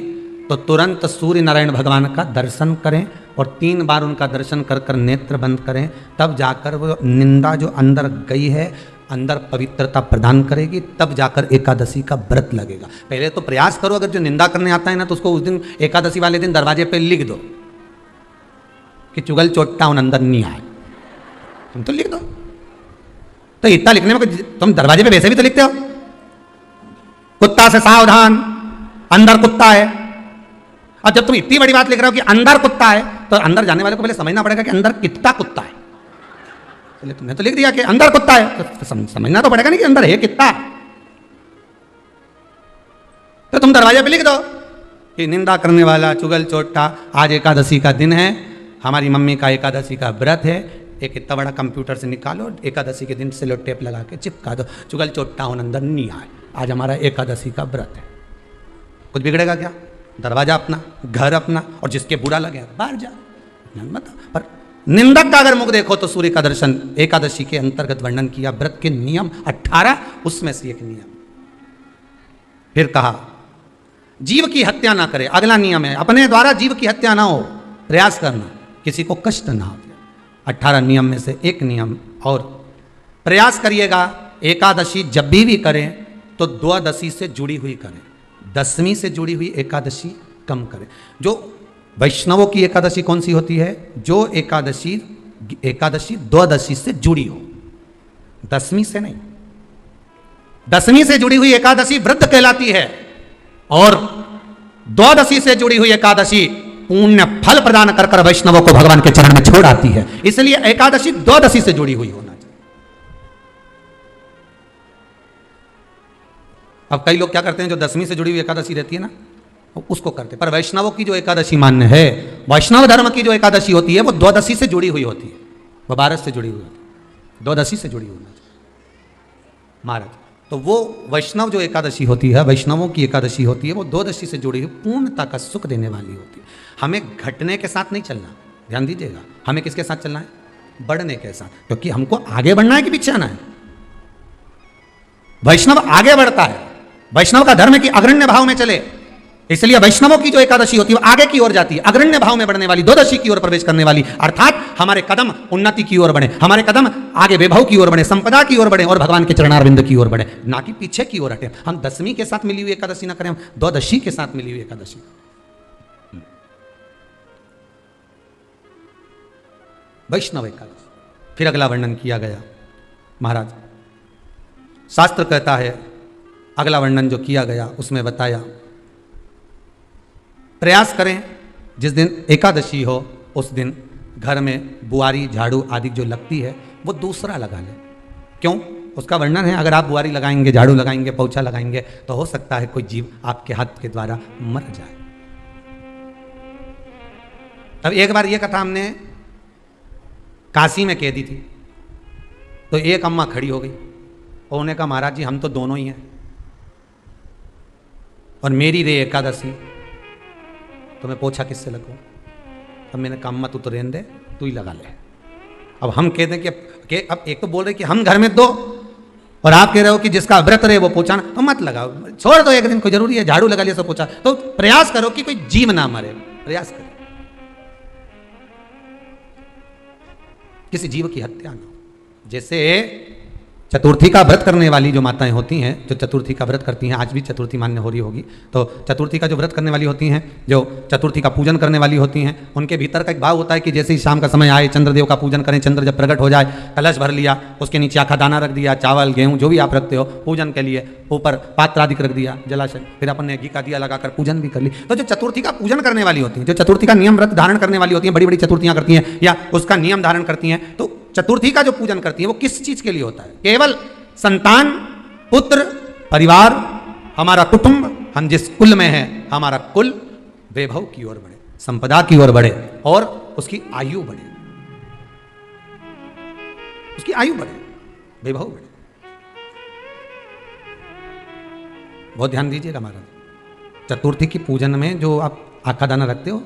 तो तुरंत सूर्य नारायण भगवान का दर्शन करें और 3 बार उनका दर्शन कर कर नेत्र बंद करें, तब जाकर वो निंदा जो अंदर गई है अंदर पवित्रता प्रदान करेगी, तब जाकर एकादशी का व्रत लगेगा। पहले तो प्रयास करो, अगर जो निंदा करने आता है ना तो उसको उस दिन एकादशी वाले दिन दरवाजे पे लिख दो कि चुगल चोट्टा उन अंदर नहीं आए। तुम तो लिख दो, तो इतना लिखने में तुम दरवाजे पे वैसे भी तो लिखते हो, कुत्ता से सावधान, अंदर कुत्ता है। और जब तुम इतनी बड़ी बात लिख रहे हो कि अंदर कुत्ता है, तो अंदर जाने वाले को पहले समझना पड़ेगा कि अंदर कितना कुत्ता है। चलिए तुमने तो लिख दिया कि अंदर कुत्ता है, तो समझना तो पड़ेगा नहीं कि अंदर है कितना। तो तुम दरवाजे पे लिख दो कि निंदा करने वाला चुगल चोट्टा, आज एकादशी का दिन है, हमारी मम्मी का एकादशी का व्रत है। एक इतना बड़ा कंप्यूटर से निकालो, एकादशी के दिन सेलो टेप लगा के चिपका दो, चुगल चोट्टा उन अंदर नहीं आए, आज हमारा एकादशी का व्रत है। कुछ बिगड़ेगा क्या? दरवाजा अपना, घर अपना, और जिसके बुरा लगे बाहर जा मत। पर निंदक का अगर मुख देखो तो सूर्य का दर्शन एकादशी के अंतर्गत वर्णन किया, व्रत के नियम 18, उसमें से एक नियम। फिर कहा जीव की हत्या ना करे, अगला नियम है अपने द्वारा जीव की हत्या ना हो, प्रयास करना किसी को कष्ट ना हो। 18 नियम में से एक नियम और, प्रयास करिएगा एकादशी जब भी करें तो द्वादशी से जुड़ी हुई करें, 10वीं से जुड़ी हुई एकादशी कम करें। जो वैष्णवों की एकादशी कौन सी होती है? जो एकादशी द्वादशी से जुड़ी हो, 10वीं से नहीं। 10वीं से जुड़ी हुई एकादशी व्रत कहलाती है और द्वादशी से जुड़ी हुई एकादशी पुण्य फल प्रदान कर कर वैष्णवों को भगवान के चरण में छोड़ आती है। इसलिए एकादशी द्वादशी से जुड़ी हुई होना चाहिए। अब कई लोग क्या करते हैं, जो 10वीं से जुड़ी हुई एकादशी रहती है ना, उसको करते, पर वैष्णवों की जो एकादशी मान्य है, वैष्णव धर्म की जो एकादशी होती है वो द्वादशी से जुड़ी हुई होती है, वो 12 से जुड़ी हुई होती है, द्वादशी से जुड़ी होना चाहिए महाराज। तो वो वैष्णव जो एकादशी होती है, वैष्णवों की एकादशी होती है, वो द्वादशी से जुड़ी हुई पूर्णता का सुख देने वाली होती है। हमें घटने के साथ नहीं चलना, ध्यान दीजिएगा, हमें किसके साथ चलना है? बढ़ने के साथ, क्योंकि हमको आगे बढ़ना है कि पीछे आना है। वैष्णव आगे बढ़ता है, वैष्णव का धर्म की अग्रण्य भाव में चले, इसलिए वैष्णवों की जो एकादशी होती है वो आगे की ओर जाती है, अग्रण्य भाव में बढ़ने वाली, द्वादशी की ओर प्रवेश करने वाली, अर्थात हमारे कदम उन्नति की ओर बढ़े, हमारे कदम आगे वैभव की ओर बढ़े, संपदा की ओर बढ़े और भगवान के चरणारविंद की ओर बढ़े, ना कि पीछे की ओर हटे। हम 10वीं के साथ मिली हुई एकादशी ना करें, हम द्वादशी के साथ मिली हुई एकादशी। वैष्णव एकादशी। फिर अगला वर्णन किया गया महाराज, शास्त्र कहता है, अगला वर्णन जो किया गया उसमें बताया, प्रयास करें जिस दिन एकादशी हो उस दिन घर में बुआरी झाड़ू आदि जो लगती है वो दूसरा लगा लें। क्यों? उसका वर्णन है, अगर आप बुआरी लगाएंगे, झाड़ू लगाएंगे, पोछा लगाएंगे तो हो सकता है कोई जीव आपके हाथ के द्वारा मर जाए। अब एक बार ये कथा हमने काशी में कह दी थी, तो एक अम्मा खड़ी हो गई और उन्होंने कहा, महाराज जी हम तो दोनों ही हैं और मेरी रे एकादशी, तो मैं पोछा किससे लगूं? अब मैंने कहा अम्मा तू तो रहने दे, तू ही लगा ले। अब हम कहते हैं कि अब एक तो बोल रहे कि हम घर में दो, और आप कह रहे हो कि जिसका व्रत रहे वो पोछा ना, तो मत लगाओ, छोड़ दो एक दिन, कोई जरूरी है झाड़ू लगा लिया सब पोछा। तो प्रयास करो कि कोई जीव ना मरे, प्रयास करो किसी जीव की हत्या ना हो। जैसे चतुर्थी का व्रत करने वाली जो माताएं होती हैं, जो चतुर्थी का व्रत करती हैं, आज भी चतुर्थी मान्य हो रही होगी, तो चतुर्थी का जो व्रत करने वाली होती हैं, जो चतुर्थी का पूजन करने वाली होती हैं, उनके भीतर का एक भाव होता है कि जैसे ही शाम का समय आए चंद्रदेव का पूजन करें, चंद्र जब प्रकट हो जाए, कलश भर लिया, उसके नीचे आखा दाना रख दिया, चावल गेहूँ जो भी आप रखते हो पूजन के लिए, ऊपर पात्र आदि रख दिया जलाशय, फिर अपन ने घी का दिया लगाकर पूजन भी कर ली। तो जो चतुर्थी का पूजन करने वाली होती हैं, जो चतुर्थी का नियम व्रत धारण करने वाली होती हैं, बड़ी बड़ी चतुर्थियाँ करती हैं या उसका नियम धारण करती हैं, तो चतुर्थी का जो पूजन करती है वो किस चीज के लिए होता है? केवल संतान, पुत्र, परिवार, हमारा कुटुंब, हम जिस कुल में हैं, हमारा कुल वैभव की ओर बढ़े, संपदा की ओर बढ़े और उसकी आयु बढ़े, उसकी आयु बढ़े, वैभव बढ़े। बहुत ध्यान दीजिएगा महाराज, चतुर्थी की पूजन में जो आप आखा दाना रखते हो,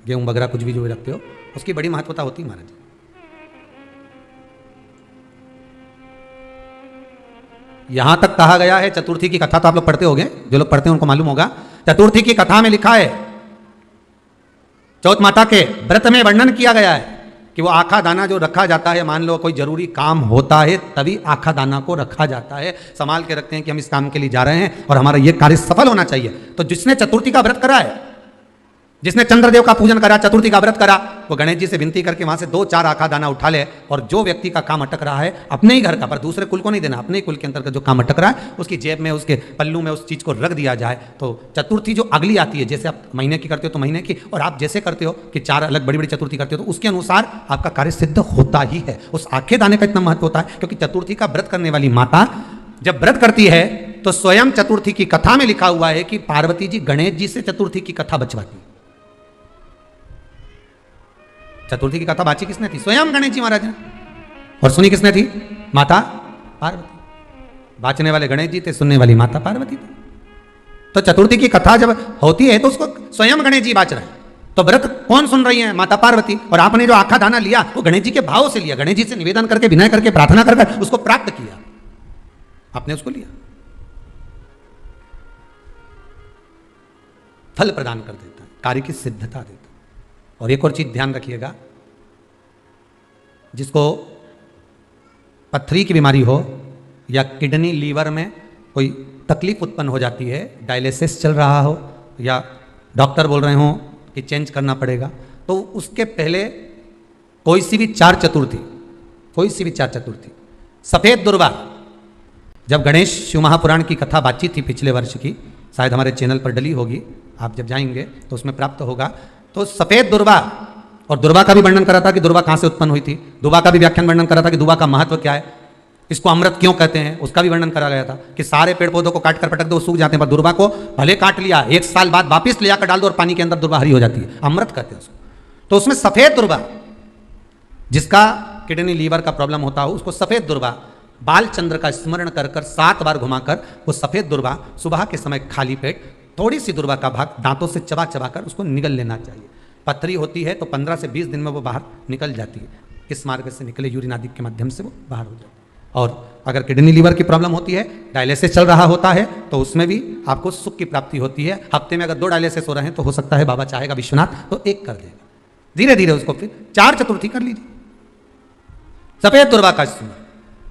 गेहूं वगैरह कुछ भी जो रखते हो, उसकी बड़ी महत्वता होती है महाराज। यहां तक कहा गया है, चतुर्थी की कथा तो आप लोग पढ़ते होंगे, जो लोग पढ़ते हैं उनको मालूम होगा, चतुर्थी की कथा में लिखा है, चौथ माता के व्रत में वर्णन किया गया है कि वो आखा दाना जो रखा जाता है, मान लो कोई जरूरी काम होता है तभी आखा दाना को रखा जाता है, संभाल के रखते हैं कि हम इस काम के लिए जा रहे हैं और हमारा ये कार्य सफल होना चाहिए। तो जिसने चतुर्थी का व्रत करा है, जिसने चंद्रदेव का पूजन करा, चतुर्थी का व्रत करा, वो गणेश जी से विनती करके वहां से 2-4 आखा दाना उठा ले, और जो व्यक्ति का काम अटक रहा है अपने ही घर का, पर दूसरे कुल को नहीं देना, अपने ही कुल के अंतर्गत जो काम अटक रहा है उसकी जेब में, उसके पल्लू में उस चीज को रख दिया जाए। तो चतुर्थी जो अगली आती है, जैसे आप महीने की करते हो तो महीने की, और आप जैसे करते हो कि 4 अलग बड़ी बड़ी चतुर्थी करते हो, तो उसके अनुसार आपका कार्य सिद्ध होता ही है। उस आखे दाने का इतना महत्व होता है क्योंकि चतुर्थी का व्रत करने वाली माता जब व्रत करती है तो स्वयं चतुर्थी की कथा में लिखा हुआ है कि पार्वती जी गणेश जी से चतुर्थी की कथा बचवाती। चतुर्थी की कथा बाची किसने थी? स्वयं गणेश जी महाराज ने। और सुनी किसने थी? माता पार्वती। बाचने वाले गणेश जी थे, सुनने वाली माता पार्वती थी। तो चतुर्थी की कथा जब होती है तो उसको स्वयं गणेश जी बाच रहे हैं, तो व्रत कौन सुन रही है? माता पार्वती। और आपने जो आखा दाना लिया वो गणेश जी के भाव से लिया, गणेश जी से निवेदन करके, विनय करके, प्रार्थना कर उसको प्राप्त किया, आपने उसको लिया। फल प्रदान कर देता है, कार्य की सिद्धता देता है। और एक और चीज ध्यान रखिएगा, जिसको पथरी की बीमारी हो या किडनी लीवर में कोई तकलीफ उत्पन्न हो जाती है, डायलिसिस चल रहा हो या डॉक्टर बोल रहे हो कि चेंज करना पड़ेगा, तो उसके पहले कोई सी भी 4 चतुर्थी, कोई सी भी 4 चतुर्थी, सफेद दुर्वा, जब गणेश शिव महापुराण की कथा बातचीत थी पिछले वर्ष की, शायद हमारे चैनल पर डली होगी, आप जब जाएंगे तो उसमें प्राप्त होगा। तो सफेद दुर्वा, और दुर्वा का भी वर्णन करा था कि दुर्वा कहाँ से उत्पन्न हुई थी, दुर्वा का भी व्याख्यान वर्णन करा था कि दुर्वा का महत्व क्या है, इसको अमृत क्यों कहते हैं, उसका भी वर्णन करा गया था कि सारे पेड़ पौधों को काट कर पटक दो, सूख जाते हैं, पर दुर्वा को भले काट लिया, 1 साल बाद वापिस ले जाकर डाल दो और पानी के अंदर दुर्वा हरी हो जाती है, अमृत कहते हैं उसको। तो उसमें सफेद दुर्वा, जिसका किडनी लीवर का प्रॉब्लम होता हो, उसको सफेद दुर्वा, बालचंद्र का स्मरण कर कर 7 बार घुमाकर वो सफेद दुर्वा सुबह के समय खाली पेट थोड़ी सी दुर्वा का भाग दांतों से चबा चबा कर उसको निगल लेना चाहिए। पथरी होती है तो 15 से 20 दिन में वो बाहर निकल जाती है, इस मार्ग से निकले यूरिन आदि के माध्यम से वो बाहर हो जाती है। और अगर किडनी लीवर की प्रॉब्लम होती है, डायलिसिस चल रहा होता है, तो उसमें भी आपको सुख की प्राप्ति होती है। हफ्ते में अगर 2 डायलिसिस हो रहे हैं तो हो सकता है बाबा चाहेगा विश्वनाथ तो 1 कर देगा, धीरे धीरे उसको फिर 4 चतुर्थी कर लीजिए। सफेद दुर्वा का स्मरण।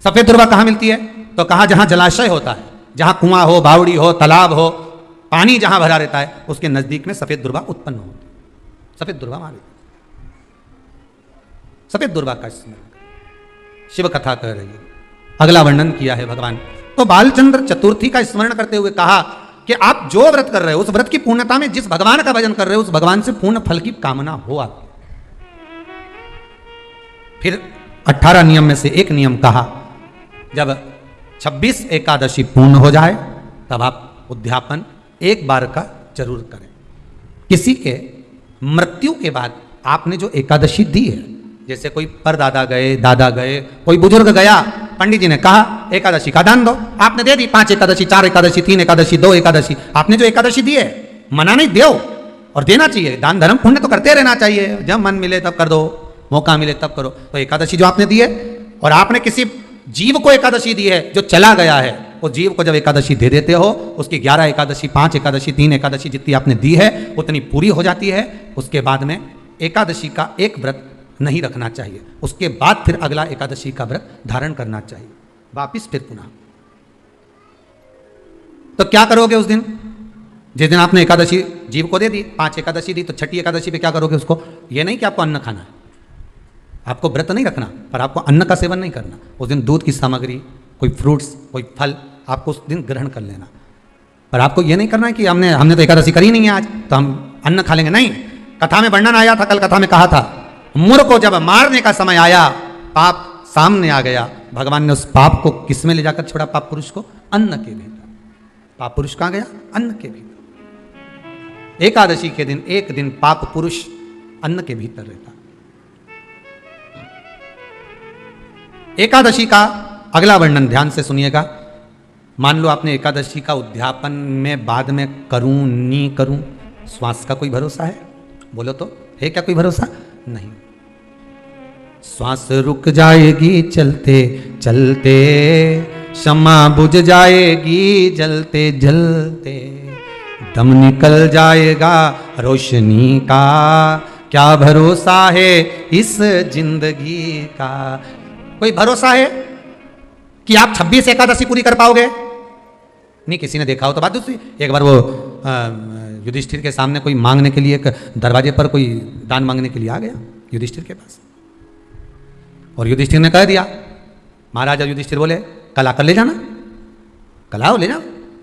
सफेद दुर्वा कहाँ मिलती है? तो कहाँ जहाँ जलाशय होता है, जहाँ कुआं हो, बावड़ी हो, तालाब हो, पानी जहाँ भरा रहता है, उसके नजदीक में सफेद दुर्वा उत्पन्न होती है। सफेद दुर्वा मारे, सफेद दुर्वा का स्मरण शिव कथा कह रही है। अगला वर्णन किया है भगवान। तो बालचंद्र चतुर्थी का स्मरण करते हुए कहा कि आप जो व्रत कर रहे हो, उस व्रत की पूर्णता में जिस भगवान का भजन कर रहे हो, उस भगवान से पूर्ण फल की कामना हो आपकी। फिर 18 नियम में से एक नियम कहा, जब 26 एकादशी पूर्ण हो जाए तब आप उद्यापन 1 बार का जरूर करें। किसी के मृत्यु के बाद आपने जो एकादशी दी है, जैसे कोई परदादा गए, दादा गए, कोई बुजुर्ग गया, पंडित जी ने कहा एकादशी का दान दो, आपने दे दी 5 एकादशी, 4 एकादशी, 3 एकादशी, 2 एकादशी, आपने जो एकादशी दी है, मना नहीं, दो और देना चाहिए। दान धर्म पुण्य तो करते रहना चाहिए, जब मन मिले तब कर दो, मौका मिले तब करो। तो एकादशी जो आपने दी है, और आपने किसी जीव को एकादशी दी है जो चला गया है, वो जीव को जब एकादशी दे देते हो, उसकी 11 एकादशी, 5 एकादशी, 3 एकादशी जितनी आपने दी है उतनी पूरी हो जाती है। उसके बाद में एकादशी का एक व्रत नहीं रखना चाहिए, उसके बाद फिर अगला एकादशी का व्रत धारण करना चाहिए। वापिस फिर पुनः। तो क्या करोगे उस दिन? जिस दिन आपने एकादशी जीव को दे दी, 5 एकादशी दी, तो छठी एकादशी पे क्या करोगे उसको? ये नहीं कि आपको अन्न खाना है, आपको व्रत नहीं रखना, पर आपको अन्न का सेवन नहीं करना। उस दिन दूध की सामग्री, कोई फ्रूट्स, कोई फल आपको उस दिन ग्रहण कर लेना। पर आपको ये नहीं करना है कि हमने तो एकादशी करी नहीं है आज, तो हम अन्न खा लेंगे। नहीं, कथा में वर्णन आया था, कल कथा में कहा था, मूर्ख को जब मारने का समय आया, पाप सामने आ गया, भगवान ने उस पाप को किस में ले जाकर छोड़ा? पाप पुरुष को अन्न के भीतर। पाप पुरुष कहाँ गया? अन्न के भीतर। एकादशी के दिन एक दिन पाप पुरुष अन्न के भीतर रहता। एकादशी का अगला वर्णन ध्यान से सुनिएगा। मान लो आपने एकादशी का उद्यापन में बाद में करूं नहीं करूं, श्वास का कोई भरोसा है? बोलो तो, है क्या कोई भरोसा? नहीं। श्वास रुक जाएगी चलते चलते, क्षमा बुझ जाएगी जलते जलते, दम निकल जाएगा रोशनी का, क्या भरोसा है इस जिंदगी का? कोई भरोसा है कि आप 26 एकादशी पूरी कर पाओगे? नहीं, किसी ने देखा हो तो बात दूसरी। एक बार वो युधिष्ठिर के सामने कोई मांगने के लिए, एक दरवाजे पर कोई दान मांगने के लिए आ गया युधिष्ठिर के पास, और युधिष्ठिर ने कह दिया, महाराजा युधिष्ठिर बोले कल आकर ले जाना, कल आओ ले जाओ।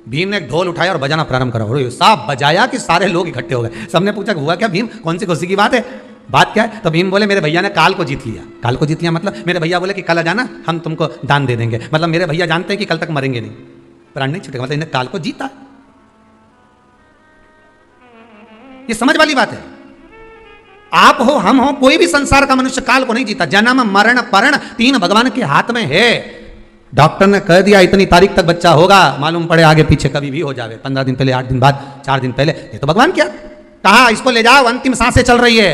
भीम ने एक ढोल उठाया और बजाना प्रारंभ करा, और साहब बजाया कि सारे लोग इकट्ठे हो गए। सबने पूछा हुआ क्या भीम, कौन सी खुशी की बात है, बात क्या है? तो भीम बोले मेरे भैया ने काल को जीत लिया। काल को जीत लिया मतलब मेरे भैया बोले कि कल आ जाना, हम तुमको दान दे देंगे। मतलब मेरे भैया जानते हैं कि कल तक मरेंगे नहीं, प्राण नहीं छूटेगा, मतलब इन्हें काल को जीता। ये समझ वाली बात है। आप हो, हम हो, कोई भी संसार का मनुष्य काल को नहीं जीता। जन्म मरण परण 3 भगवान के हाथ में है। डॉक्टर ने कह दिया इतनी तारीख तक बच्चा होगा, मालूम पड़े आगे पीछे कभी भी हो जावे, 15 दिन पहले, 8 दिन बाद, 4 दिन पहले, ये तो भगवान क्या कहा, इसको ले जाओ, अंतिम सांसें चल रही है,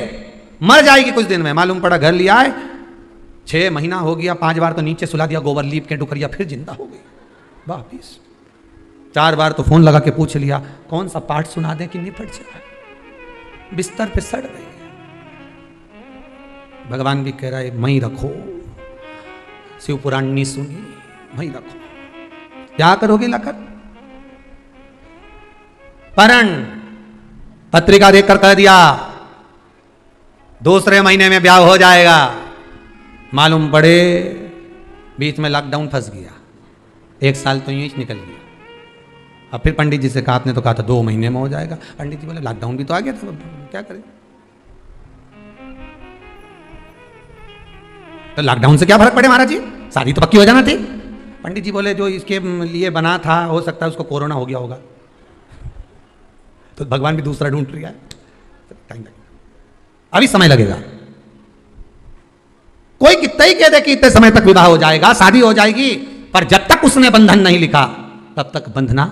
मर जाएगी कुछ दिन में। मालूम पड़ा घर लिया है, 6 महीना हो गया, 5 बार तो नीचे सुला दिया गोबर लीप के, डुकरिया फिर जिंदा हो गई वापिस। 4 बार तो फोन लगा के पूछ लिया कौन सा पाठ सुना दें कि निपट जाए, बिस्तर पे सड़ गई। भगवान भी कह रहा है मई रखो, शिव पुराण नहीं सुनी, मई रखो। क्या करोगे लाकर? परण पत्रिका देखकर कह दिया दूसरे महीने में ब्याह हो जाएगा। मालूम पड़े बीच में लॉकडाउन फंस गया, 1 साल तो यूं ही निकल गया। अब फिर पंडित जी से कहा, आपने तो कहा था 2 महीने में हो जाएगा। पंडित जी बोले लॉकडाउन भी तो आ गया था, क्या करें? तो लॉकडाउन से क्या फर्क पड़े महाराज जी, शादी तो पक्की हो जाना थी। पंडित जी बोले जो इसके लिए बना था हो सकता है उसको कोरोना हो गया होगा, तो भगवान भी दूसरा ढूंढ रहा है, टाइम लगेगा, अभी समय लगेगा। कोई कितना ही कह दे कि इतने समय तक विवाह हो जाएगा, शादी हो जाएगी, पर जब तक उसने बंधन नहीं लिखा तब तक बंधना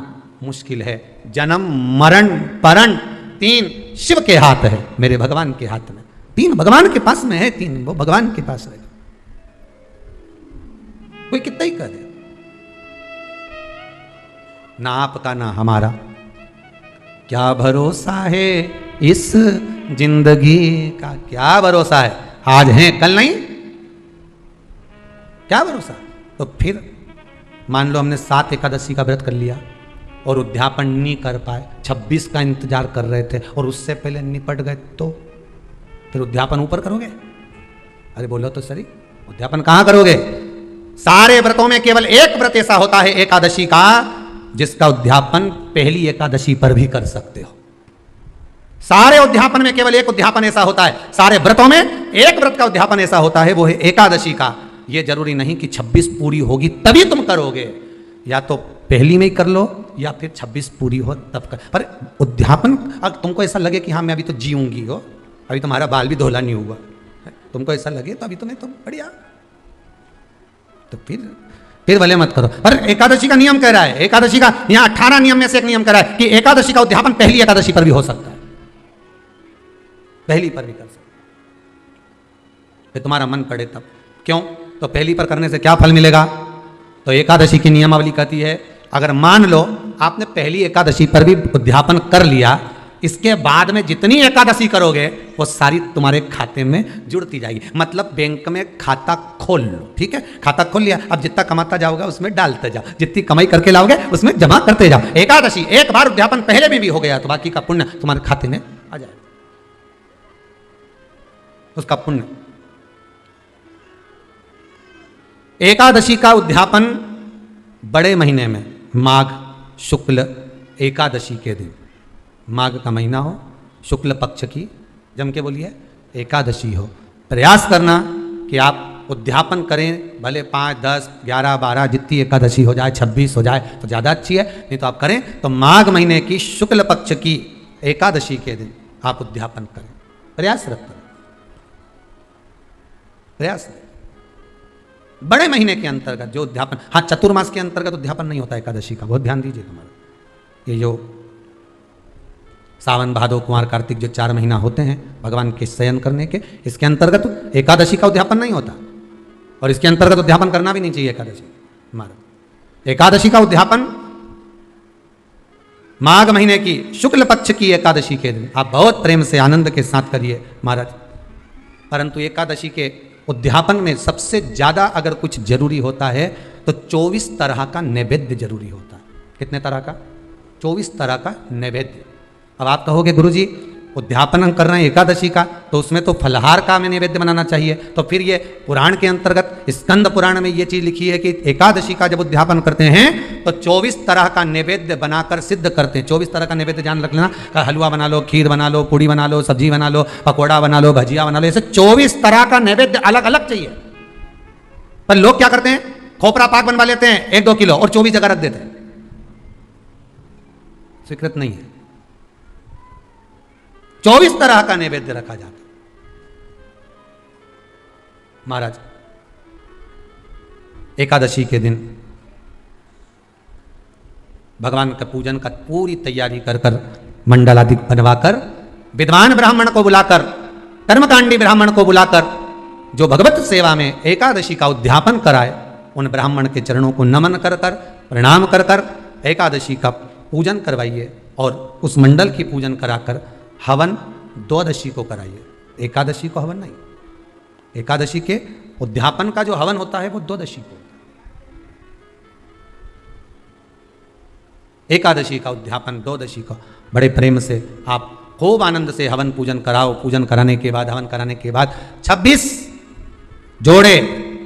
मुश्किल है। जन्म मरण परण 3 शिव के हाथ है, मेरे भगवान के हाथ में। 3 भगवान के पास में है, 3 वो भगवान के पास रहेगा। कोई कितना ही कह दे, ना आपका ना हमारा, क्या भरोसा है इस जिंदगी का, क्या भरोसा है, आज है कल नहीं, क्या भरोसा। तो फिर मान लो हमने 7 एकादशी का व्रत कर लिया और उद्यापन नहीं कर पाए, 26 का इंतजार कर रहे थे और उससे पहले निपट गए, तो फिर उद्यापन ऊपर करोगे? अरे बोलो तो सही, उद्यापन कहां करोगे? सारे व्रतों में केवल एक व्रत ऐसा होता है एकादशी का जिसका उद्यापन पहली एकादशी पर भी कर सकते हो। सारे उद्यापन में केवल एक उद्यापन ऐसा होता है, सारे व्रतों में एक व्रत का उद्यापन ऐसा होता है, वो है एकादशी का। ये जरूरी नहीं कि 26 पूरी होगी तभी तुम करोगे, या तो पहली में ही कर लो या फिर 26 पूरी हो तब कर। पर उद्यापन अगर तुमको ऐसा लगे कि हाँ मैं अभी तो जीऊंगी हो, अभी तुम्हारा बाल भी धोला नहीं हुआ, तुमको ऐसा लगे तो अभी तुम्हें तो बढ़िया, तो फिर भले मत करो। पर एकादशी का नियम कह रहा है, एकादशी का यहां 18 नियम में से एक नियम कह रहा है कि एकादशी का उद्यापन पहली एकादशी पर भी हो सकता है, पहली पर भी कर सकते, फिर तुम्हारा मन करे तब। क्यों? तो पहली पर करने से क्या फल मिलेगा? तो एकादशी की नियमावली कहती है अगर मान लो आपने पहली एकादशी पर भी उद्यापन कर लिया, इसके बाद में जितनी एकादशी करोगे वो सारी तुम्हारे खाते में जुड़ती जाएगी। मतलब बैंक में खाता खोल लो, ठीक है, खाता खोल लिया, अब जितना कमाता जाओगे उसमें डालते जाओ, जितनी कमाई करके लाओगे उसमें जमा करते जाओ। एकादशी एक बार उद्यापन पहले में भी हो गया तो बाकी का पुण्य तुम्हारे खाते में आ जाएगा, उसका पुण्य। एकादशी का उद्यापन बड़े महीने में माघ शुक्ल एकादशी के दिन, माघ का महीना हो, शुक्ल पक्ष की, जम के बोलिए, एकादशी हो, प्रयास करना कि आप उद्यापन करें, भले 5, 10, 11, 12 जितनी एकादशी हो जाए, 26 हो जाए तो ज़्यादा अच्छी है, नहीं तो आप करें तो माघ महीने की शुक्ल पक्ष की एकादशी के दिन आप उद्यापन करें, प्रयासरत करें, प्रयास। बड़े महीने के अंतर्गत जो उद्यापन, हाँ चतुर्मास के अंतर्गत उद्यापन नहीं होता एकादशी का, बहुत ध्यान दीजिए तुम्हारा। ये जो सावन भादो कुंवर कार्तिक जो 4 महीना होते हैं भगवान के शयन करने के, इसके अंतर्गत एकादशी का उद्यापन नहीं होता, और इसके अंतर्गत उद्यापन करना भी नहीं चाहिए एकादशी। हमारा एकादशी का उद्यापन माघ महीने की शुक्ल पक्ष की एकादशी के दिन आप बहुत प्रेम से आनंद के साथ करिए महाराज। परंतु एकादशी के उद्यापन में सबसे ज्यादा अगर कुछ जरूरी होता है तो 24 तरह का नैवेद्य जरूरी होता है। कितने तरह का? 24 तरह का नैवेद्य। अब आप कहोगे गुरुजी उद्यापन हम कर रहे हैं एकादशी का, तो उसमें तो फलहार का हमें नैवेद्य बनाना चाहिए, तो फिर ये पुराण के अंतर्गत स्कंद पुराण में ये चीज लिखी है कि एकादशी का जब उद्यापन करते हैं तो 24 तरह का नैवेद्य बनाकर सिद्ध करते हैं। 24 तरह का नैवेद्य जान रख लेना, हलवा बना लो, खीर बना लो, पूड़ी बना लो, सब्जी बना लो, पकौड़ा बना लो, भजिया बना लो, ऐसे 24 तरह का नैवेद्य अलग अलग चाहिए। पर लोग क्या करते हैं, खोपरा पाक बनवा लेते हैं 1-2 किलो और 24 जगह रख देते हैं। स्वीकृत नहीं है। 24 तरह का नैवेद्य रखा जाता महाराज। एकादशी के दिन भगवान का पूजन का पूरी तैयारी कर कर मंडल आदि बनवाकर विद्वान ब्राह्मण को बुलाकर, कर्मकांडी ब्राह्मण को बुलाकर जो भगवत सेवा में एकादशी का उद्यापन कराए, उन ब्राह्मण के चरणों को नमन कर कर प्रणाम कर कर एकादशी का पूजन करवाइए और उस मंडल की पूजन कराकर हवन द्वादशी को कराइए। एकादशी को हवन नहीं, एकादशी के उद्यापन का जो हवन होता है वो द्वादशी को। एकादशी का उद्यापन द्वादशी को बड़े प्रेम से आप खूब आनंद से हवन पूजन कराओ। पूजन कराने के बाद, हवन कराने के बाद 26 जोड़े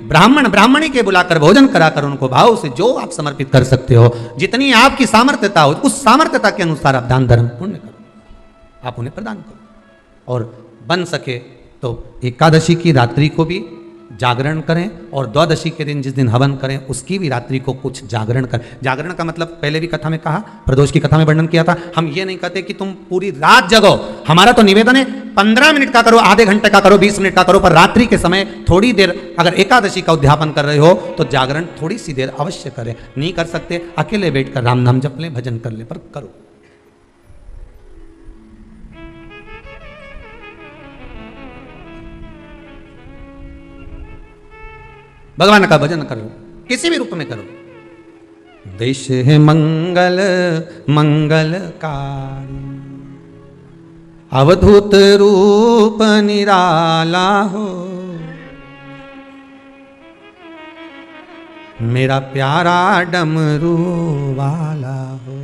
ब्राह्मण ब्राह्मणी के बुलाकर भोजन कराकर उनको भाव से जो आप समर्पित कर सकते हो, जितनी आपकी सामर्थ्यता हो, उस सामर्थ्यता के अनुसार आप दान धर्म पुण्य करो, आप उन्हें प्रदान करो। और बन सके तो एकादशी की रात्रि को भी जागरण करें और द्वादशी के दिन जिस दिन हवन करें उसकी भी रात्रि को कुछ जागरण करें। जागरण का मतलब पहले भी कथा में कहा, प्रदोष की कथा में वर्णन किया था। हम ये नहीं कहते कि तुम पूरी रात जगो, हमारा तो निवेदन है 15 मिनट का करो, आधे घंटे का करो, 20 मिनट का करो, पर रात्रि के समय थोड़ी देर अगर एकादशी का उद्यापन कर रहे हो तो जागरण थोड़ी सी देर अवश्य करें। नहीं कर सकते अकेले बैठकर राम नाम जप लें, भजन कर लें, पर करो। भगवान का भजन करो, किसी भी रूप में करो। देश है मंगल मंगलकारी, अवधूत रूप निराला हो, मेरा प्यारा डमरू वाला हो।